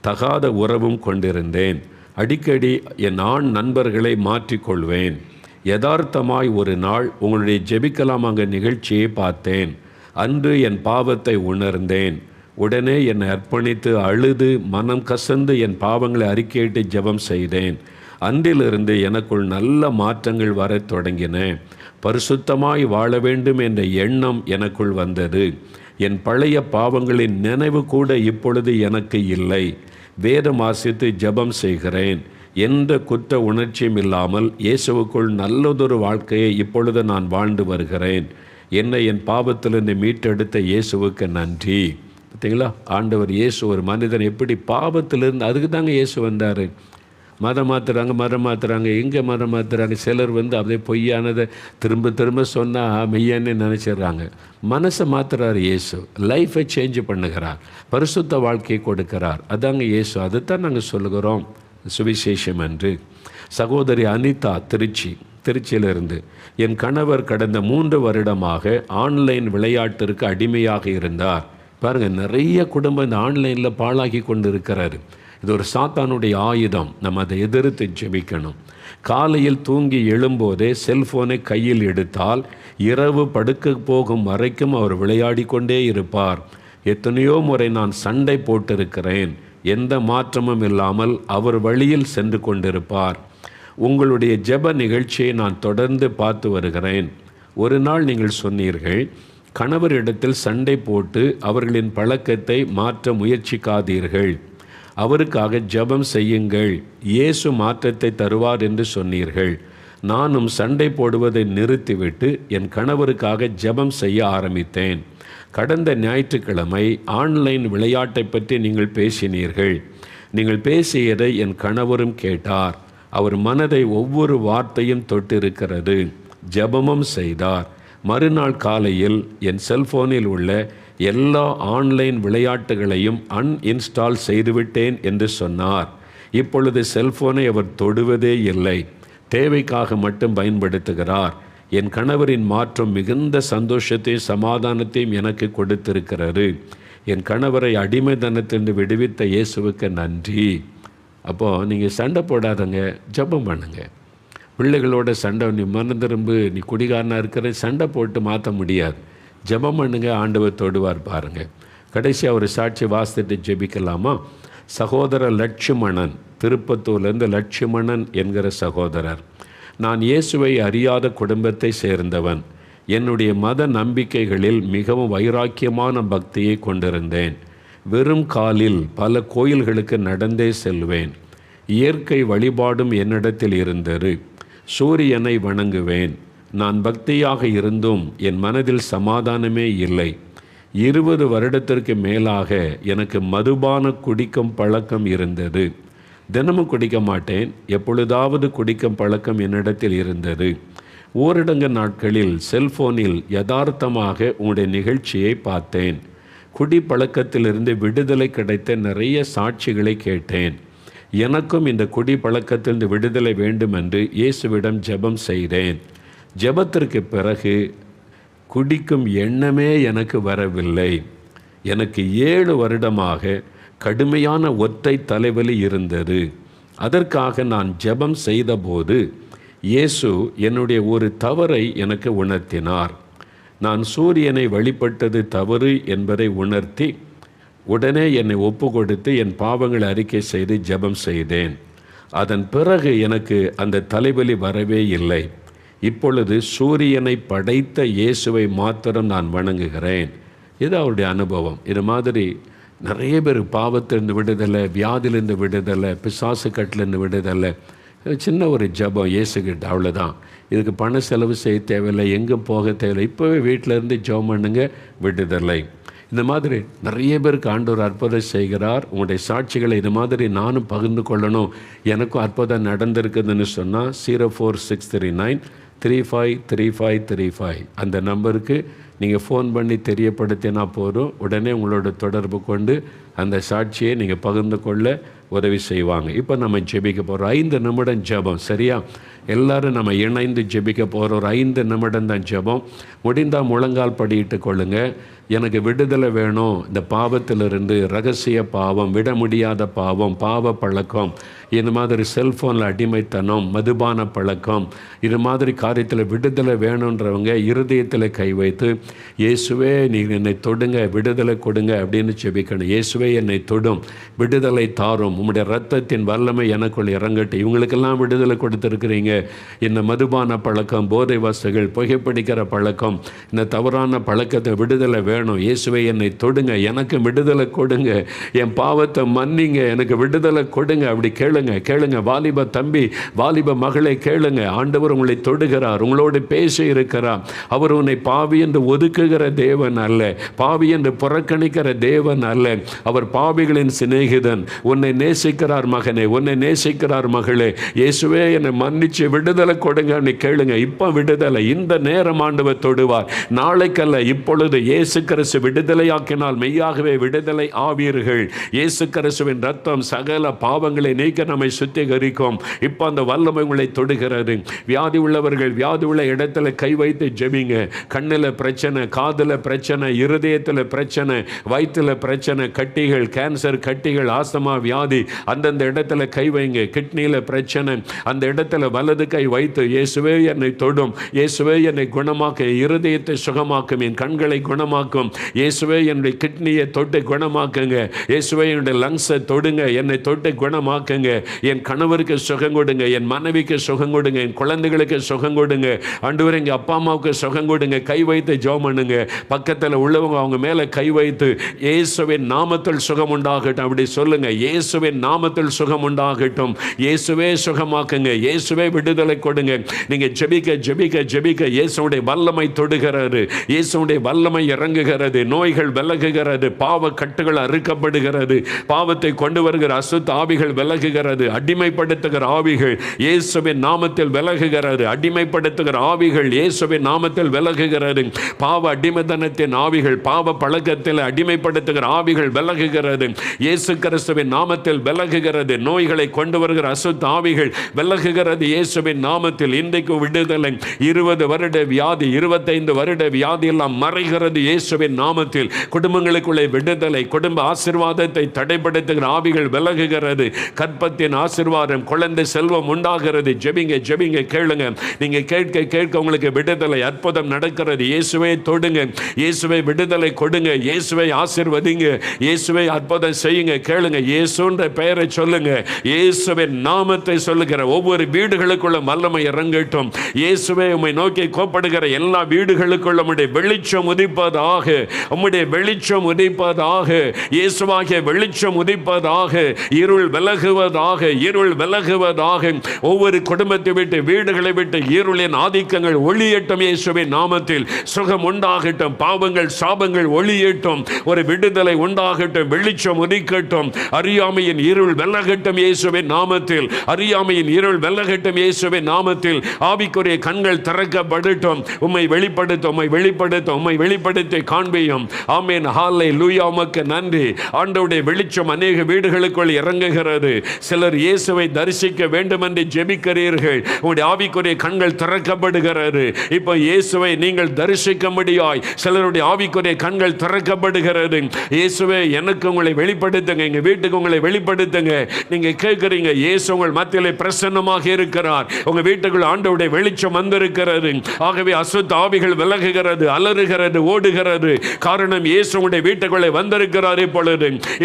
தகாத உறவும் கொண்டிருந்தேன். அடிக்கடி என் ஆண் நண்பர்களை மாற்றிக்கொள்வேன். யதார்த்தமாய் ஒரு நாள் உங்களுடைய ஜெபிக்கலாம் அங்கே நிகழ்ச்சியை பார்த்தேன். அன்று என் பாவத்தை உணர்ந்தேன். உடனே என்னை அர்ப்பணித்து அழுது மனம் கசந்து என் பாவங்களை அறிக்கையிட்டு ஜெபம் செய்தேன். அன்றிலிருந்து எனக்குள் நல்ல மாற்றங்கள் வரத் தொடங்கின. பரிசுத்தமாய் வாழ வேண்டும் என்ற எண்ணம் எனக்குள் வந்தது. என் பழைய பாவங்களின் நினைவு கூட இப்பொழுது எனக்கு இல்லை. வேதம் வாசித்து ஜெபம் செய்கிறேன். எந்த குற்ற உணர்ச்சியும் இல்லாமல் இயேசுவுக்குள் நல்லதொரு வாழ்க்கையை இப்பொழுது நான் வாழ்ந்து வருகிறேன். என்னை என் பாவத்திலிருந்து மீட்டெடுத்த இயேசுவுக்கு நன்றி. பார்த்தீங்களா? ஆண்டவர் இயேசு ஒரு மனிதன் எப்படி பாவத்திலிருந்து, அதுக்கு தாங்க இயேசு வந்தார். மதம் மாற்றுறாங்க, எங்கே மதம் மாற்றுறாங்க. சிலர் அப்படியே பொய்யானதை திரும்ப திரும்ப சொன்னால் மெய்யானே நினச்சிடுறாங்க. மனசை மாற்றுறார் இயேசு. லைஃப்பை சேஞ்ச் பண்ணுகிறார், பரிசுத்த வாழ்க்கையை கொடுக்கிறார். அதாங்க இயேசு. அதுதான் நாங்கள் சொல்லுகிறோம் சுவிசேஷம் என்று. சகோதரி அனிதா திருச்சியிலிருந்து, என் கணவர் கடந்த 3 வருடமாக ஆன்லைன் விளையாட்டிற்கு அடிமையாக இருந்தார். பாருங்கள், நிறைய குடும்பம் இந்த ஆன்லைனில் பாழாகி கொண்டு இருக்கிறாரு. இது ஒரு சாத்தானுடைய ஆயுதம். நம்ம அதை எதிர்த்து ஜெபிக்கணும். காலையில் தூங்கி எழும்போதே செல்ஃபோனை கையில் எடுத்தால் இரவு படுக்க போகும் வரைக்கும் அவர் விளையாடி கொண்டே இருப்பார். எத்தனையோ முறை நான் சண்டை போட்டிருக்கிறேன். எந்த மாற்றமும் இல்லாமல் அவர் வழியில் சென்று கொண்டிருப்பார். உங்களுடைய ஜெப நிகழ்ச்சியை நான் தொடர்ந்து பார்த்து வருகிறேன். ஒரு நாள் நீங்கள் சொன்னீர்கள், கணவரிடத்தில் சண்டை போட்டு அவர்களின் பழக்கத்தை மாற்ற முயற்சிக்காதீர்கள், அவருக்காக ஜெபம் செய்யுங்கள், இயேசு மாற்றத்தை தருவார் என்று சொன்னீர்கள். நானும் சண்டை போடுவதை நிறுத்திவிட்டு என் கணவருக்காக ஜெபம் செய்ய ஆரம்பித்தேன். கடந்த ஞாயிற்றுக்கிழமை ஆன்லைன் விளையாட்டை பற்றி நீங்கள் பேசினீர்கள். நீங்கள் பேசியதை என் கணவரும் கேட்டார். அவர் மனதை ஒவ்வொரு வார்த்தையும் தொட்டிருக்கிறது. ஜெபமும் செய்தார். மறுநாள் காலையில் என் செல்போனில் உள்ள எல்லா ஆன்லைன் விளையாட்டுகளையும் அன்இன்ஸ்டால் செய்துவிட்டேன் என்று சொன்னார். இப்பொழுது செல்போனை அவர் தொடுவதே இல்லை. தேவைக்காக மட்டும் பயன்படுத்துகிறார். என் கணவரின் மாற்றம் மிகுந்த சந்தோஷத்தையும் சமாதானத்தையும் எனக்கு கொடுத்திருக்கிறது. என் கணவரை அடிமைத்தனத்திலிருந்து விடுவித்த இயேசுவுக்கு நன்றி. அப்போது நீங்கள் சண்டை போடாதங்க, ஜெபம் பண்ணுங்க. பிள்ளைகளோட சண்டை, நீ மனம் திரும்பு, நீ குடிகாரனாக இருக்கிற, சண்டை போட்டு மாற்ற முடியாது. ஜெபம் பண்ணுங்க, ஆண்டவர் தொடுவார் பாருங்கள். கடைசியாக ஒரு சாட்சி வாசித்துட்டு ஜெபிக்கலாமா? சகோதரர் லட்சுமணன், திருப்பத்தூர்லேருந்து லட்சுமணன் என்கிற சகோதரர். நான் இயேசுவை அறியாத குடும்பத்தை சேர்ந்தவன். என்னுடைய மத நம்பிக்கைகளில் மிகவும் வைராக்கியமான பக்தியை கொண்டிருந்தேன். வெறும் காலில் பல கோயில்களுக்கு நடந்தே செல்வேன். இயற்கை வழிபாடும் என்னிடத்தில் இருந்தது. சூரியனை வணங்குவேன். நான் பக்தியாக இருந்தும் என் மனதில் சமாதானமே இல்லை. 20 வருடத்திற்கு மேலாக எனக்கு மதுபான குடிக்கும் பழக்கம் இருந்தது. தினமும் குடிக்க மாட்டேன், எப்பொழுதாவது குடிக்கும் பழக்கம் என்னிடத்தில் இருந்தது. ஓரிடங்க நாட்களில் செல்போனில் யதார்த்தமாக உங்களுடைய நிகழ்ச்சியை பார்த்தேன். குடிப்பழக்கத்திலிருந்து விடுதலை கிடைத்த நிறைய சாட்சிகளை கேட்டேன். எனக்கும் இந்த குடிப்பழக்கத்திலிருந்து விடுதலை வேண்டும் என்று இயேசுவிடம் ஜெபம் செய்தேன். ஜெபத்திற்கு பிறகு குடிக்கும் எண்ணமே எனக்கு வரவில்லை. எனக்கு 7 வருடமாக கடுமையான ஒற்றை தலைவலி இருந்தது. அதற்காக நான் ஜெபம் செய்தபோது இயேசு என்னுடைய ஒரு தவறை எனக்கு உணர்த்தினார். நான் சூரியனை வழிபட்டது தவறு என்பதை உணர்த்தி உடனே என்னை ஒப்பு கொடுத்து என் பாவங்களை அறிக்கை செய்து ஜெபம் செய்தேன். அதன் பிறகு எனக்கு அந்த தலைவலி வரவே இல்லை. இப்பொழுது சூரியனை படைத்த இயேசுவை மாத்திரம் நான் வணங்குகிறேன். இது அவருடைய அனுபவம். இது மாதிரி நிறைய பேர் பாவத்திலிருந்து விடுதலை, வியாதியிலிருந்து விடுதலை, பிசாசு கட்டிலிருந்து விடுதலை. சின்ன ஒரு ஜெபம் இயேசுகிட்ட, அவ்வளோதான். இதுக்கு பண செலவு செய்ய தேவையில்லை, எங்கும் போக தேவையில்லை. இப்போவே வீட்டிலேருந்து ஜெபம் பண்ணுங்க, விடுதலை. இந்த மாதிரி நிறைய பேருக்கு ஆண்டவர் அற்புதம் செய்கிறார். உங்களுடைய சாட்சிகளை இது மாதிரி நானும் பகிர்ந்து கொள்ளணும், எனக்கும் அற்புதம் நடந்திருக்குதுன்னு சொன்னால் 04639 353535 அந்த நம்பருக்கு நீங்கள் ஃபோன் பண்ணி தெரியப்படுத்தினா போதும். உடனே உங்களோட தொடர்பு கொண்டு அந்த சாட்சியை நீங்கள் பகிர்ந்து கொள்ள உதவி செய்வாங்க. இப்போ நம்ம ஜெபிக்க போகிறோம். 5 நிமிடம் ஜெபம், சரியா? எல்லோரும் நம்ம இணைந்து ஜெபிக்க போகிறோம். ஒரு 5 நிமிடம் தான் ஜெபம். முடிந்தால் முழங்கால் படியிட்டு கொள்ளுங்க. எனக்கு விடுதலை வேணும், இந்த பாவத்திலிருந்து, ரகசிய பாவம், விட முடியாத பாவம், பாவ பழக்கம், இந்த மாதிரி செல்ஃபோனில் அடிமைத்தனம், மதுபான பழக்கம், இது மாதிரி காரியத்தில் விடுதலை வேணுன்றவங்க இருதயத்தில் கை வைத்து, இயேசுவே நீங்கள் என்னை தொடுங்க, விடுதலை கொடுங்க அப்படின்னு ஜெபிக்கணும். இயேசுவே என்னை தொடும், விடுதலை தாரும், உம்முடைய இரத்தத்தின் வல்லமை எனக்குள் இறங்கட்டும். இவங்களுக்கெல்லாம் விடுதலை கொடுத்துருக்கிறீங்க. இந்த மதுபான பழக்கம், போதை வசதிகள், புகைப்பிடிக்கிற பழக்கம், இந்த தவறான பழக்கத்தை விடுதலை வேணும். இயேசுவே என்னை தொடுங்க, எனக்கு விடுதலை கொடுங்க, என் பாவத்தை மன்னிங்க, எனக்கு விடுதலை கொடுங்க. அப்படி கேளுங்க. வாலிப தம்பி, வாலிப மகளை கேளுங்க. ஆண்டவர் உங்களை தொடுகிறார், உங்களோடு பேச இருக்கிறார். அவர் உன்னை பாவி என்று ஒதுக்குகிற தேவன் அல்ல, பாவி என்று புறக்கணிக்கிற தேவன் அல்ல. அவர் பாவிகளின் சிநேகிதன். உன்னை நேசிக்கிறார் மகனே, உன்னை நேசிக்கிறார் மகளே. இயேசுவே என்னை மன்னிச்சு விடுதலை கொடுங்க கேளுங்க. இப்போ விடுதலை இந்த நேரம் ஆண்டவர் தொடுவார். நாளைக்கல்ல, இப்பொழுது. இயேசு கிறிஸ்து விடுதலையாக்கினால் மெய்யாகவே விடுதலை ஆவீர்கள். இயேசு கிறிஸ்துவின் ரத்தம் சகல பாவங்களை நீக்க நம்மை சுத்திகரிக்கும். இப்போ அந்த வல்லமை உங்களை தொடுகிறது. வியாதி உள்ளவர்கள் வியாதி உள்ள இடத்துல கை வைத்து ஜெபிங்க. கண்ணில் பிரச்சனை, காதில் பிரச்சனை, இருதயத்தில் பிரச்சனை, வயிற்றில் பிரச்சனை, கட்டிகள், கேன்சர் கட்டிகள், ஆஸ்துமா வியாதி, அந்தந்த இடத்துல கை வைங்க. கிட்னியில் பிரச்சனை, அந்த இடத்துல வலது கை வைத்து இயேசுவே என்னை தொடும், இயேசுவே என்னை குணமாக்க, இருதயத்தை சுகமாக்கும், என் கண்களை குணமாக்கும், இயேசுவே என்னுடைய கிட்னியை தொட்டு குணமாக்குங்க, இயேசுவே என்னுடைய லங்ஸை தொடுங்க, என்னை தொட்டு குணமாக்குங்க, என் கணவருக்கு சுகம் கொடுங்க, என் மனைவிக்கு சுகம் கொடுங்க, என் குழந்தைகளுக்கு சுகம் கொடுங்க, ஆண்டவரே எங்கள் அப்பா அம்மாவுக்கு சுகம் கொடுங்க. கை வைத்து ஜெபம் பண்ணுங்க. பக்கத்தில் உள்ளவங்க அவங்க மேலே கை வைத்து இயேசுவின் நாமத்தில் நாமத்தில் சுகம் உண்டாகட்டும். அப்படி சொல்லுங்க, இயேசுவின் நாமத்தில் சுகம் உண்டாகட்டும். இயேசுவே சுகமாக்குங்க, இயேசுவே விடுதலை கொடுங்க. நீங்க ஜெபிக்க ஜெபிக்க ஜெபிக்க இயேசுடைய வல்லமை தொடுகிறது, இயேசுடைய வல்லமை இறங்குகிறது, நோய்கள் விலகுகிறது, பாவ கட்டுகள் அறுக்கப்படுகிறது, பாவத்தை கொண்டு வருகிற அசுத்த ஆவிகள் விலகுகிறது, அடிமைப்படுத்துகிற ஆவிகள் இயேசுவின் நாமத்தில் விலகுகிறது, அடிமைப்படுத்துகிற ஆவிகள் இயேசுவின் நாமத்தில் விலகுகிறது, பாவ அடிமைத்தனத்தின் ஆவிகள், பாவ பழக்கத்தில் அடிமைப்படுத்துகிற ஆவிகள் விலகுகிறது, இயேசு கிறிஸ்துவின் நாமத்தில் விலகுகிறது, நோய்களை கொண்டு வருகிற அசுத்த ஆவிகள் விலகுகிறது இயேசுவின் நாமத்தில். இன்றைக்கு விடுதலை. 20 வருட வியாதி, 25 வருட வியாதி எல்லாம் மறைகிறது இயேசுவின் நாமத்தில். குடும்பங்களுக்குள்ளே விடுதலை, குடும்ப ஆசீர்வாதத்தை தடைப்படுத்துகிற ஆவிகள் விலகுகிறது, கற்பத்தின் ஆசீர்வாதம், குழந்தை செல்வம் உண்டாகிறது. ஜெபிங்க ஜெபிங்க, கேளுங்க. நீங்க கேட்க கேட்க உங்களுக்கு விடுதலை, அற்புதம் நடக்கிறது. இயேசுவை தொடுங்க, இயேசுவை விடுதலை கொடுங்க, இயேசுவை ஆசீர்வதிங்க, இயேசுவை அற்புதம் செய்யுங்க. கேளுங்க, இயேசுன்ற பெயரை சொல்லுங்க, இயேசுவின் நாமத்தை சொல்லுகிற ஒவ்வொரு வீடுகளுக்குள்ள வல்லமை இறங்கட்டும். இயேசுவை உம்மை நோக்கி கோப்படுகிற எல்லா வீடுகளுக்குள்ள உம்முடைய வெளிச்சம் உதிப்பதாக, உம்முடைய வெளிச்சம் உதிப்பதாக, இயேசுவாகிய வெளிச்சம் உதிப்பதாக, இருள் விலகுவதாக, இருள் விலகுவதாக. ஒவ்வொரு குடும்பத்தை விட்டு, வீடுகளை விட்டு இருளின் ஆதிக்கங்கள் ஒளியட்டும் இயேசுவின் நாமத்தில். சுகம் உண்டாகட்டும், பாவங்கள் சாபங்கள் ஒளியட்டும், ஒரு விடுதலை உண்டாகட்டும், வெளிச்சம் உதிக்கட்டும், அறியாமையின் இருள் விலகட்டும் இயேசுவின் நாமத்தில், அறியாமையின் இருள் விலகட்டும் இயேசுவின் நாமத்தில். ஆவிக்குரிய கண்கள் திறக்கப்படட்டும், உம்மை வெளிப்படுத்த, உம்மை வெளிப்படுத்த, உம்மை வெளிப்படுத்தி காண்பியும். ஆமென், ஹல்லேலூயா. உமக்கு நன்றி ஆண்டவருடைய வெளிச்சம் அநேக வீடுகளுக்குள் இறங்குகிறது. சிலர் இயேசுவை தரிசிக்க வேண்டும் என்று ஜெபிக்கிறீர்கள், உங்களுடைய ஆவிக்குரிய கண்கள் திறக்கப்படுகிறது. இப்போ இயேசுவை நீங்கள் தரிசிக்க முடியாய், சிலருடைய ஆவிக்குரிய கண்கள் திறக்கப்படுகிறது. இயேசுவே எனக்கு உங்களை வெளிப்படுத்துங்க, எங்க வீட்டுக்கு உங்களை வெளிப்படுத்துங்க. நீங்க கேட்கிறீங்க, இயேசு உங்கள் மத்தியிலே பிரசன்னமாக இருக்கிறார், உங்க வீட்டுக்குள் ஆண்டவருடைய வெளிச்சம் வந்திருக்கிறது. ஆகவே அசுத்த ஆவிகள் விலகுகிறது, அலறுகிறது, ஓடுகிறது. காரணம் இயேசு உங்களுடைய வீட்டுக்குள்ளே வந்திருக்கிறார்.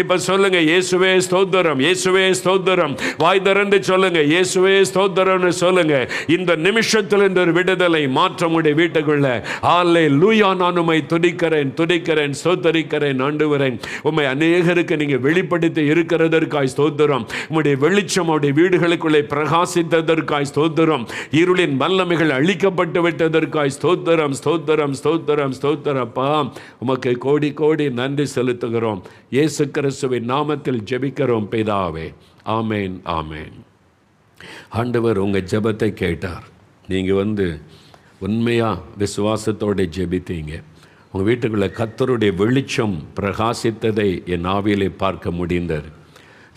இப்ப சொல்லுங்க, இயேசுவே ஸ்தோத்திரம், இயேசுவே ஸ்தோத்திரம். வாய் திறந்து சொல்லுங்க, இயேசுவே ஸ்தோத்திரம் சொல்லுங்க. இந்த நிமிஷத்தில் இந்த ஒரு விடுதலை மாற்றம் உடைய வீட்டுக்குள்ள. ஹல்லேலூயா. நான் உம்மை துதிக்கிறேன், துதிக்கிறேன், ஸ்தோத்தரிக்கிறேன். ஆண்டவரே, உம்மை அநேகருக்கு நீங்க வெளிப்படுத்தி இருக்கிறதற்காய் ஸ்தோத்திரம். உம்முடைய வெளிச்சம் அவருடைய வீடுகளுக்குள்ளே பிரகாசித்ததற்காய் ஸ்தோத்திரம். இருளின் வல்லமைகள் அழிக்கப்பட்டு விட்டதற்காய் ஸ்தோத்திரம், ஸ்தோத்திரம், ஸ்தோத்திரம், ஸ்தோத்திரப்பா. உமக்கு கோடி கோடி நன்றி செலுத்துகிறோம். இயேசு கிறிஸ்துவின் நாமத்தில் ஜெபிக்கிறோம் பிதாவே. ஆமேன், ஆமேன். ஆண்டவர் உங்கள் ஜெபத்தை கேட்டார். நீங்கள் உண்மையாக விசுவாசத்தோடு ஜெபித்தீங்க. உங்கள் வீட்டுக்குள்ளே கர்த்தருடைய வெளிச்சம் பிரகாசித்ததை என் ஆவியிலே பார்க்க முடிந்தது.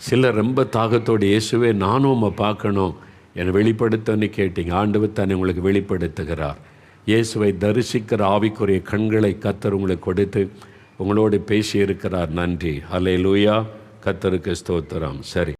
சிலர் ரொம்ப தாகத்தோடு, இயேசுவே நானும் உம்மை பார்க்கணும், என்னை வெளிப்படுத்தன்னு கேட்டீங்க. ஆண்டவர் தானே உங்களுக்கு வெளிப்படுத்துகிறார். இயேசுவை தரிசிக்கிற ஆவிக்குரிய கண்களை கர்த்தர் உங்களுக்கு கொடுத்து உங்களோடு பேசியிருக்கிறார். நன்றி. ஹல்லேலூயா. கர்த்தருக்கு ஸ்தோத்திரம். சரி.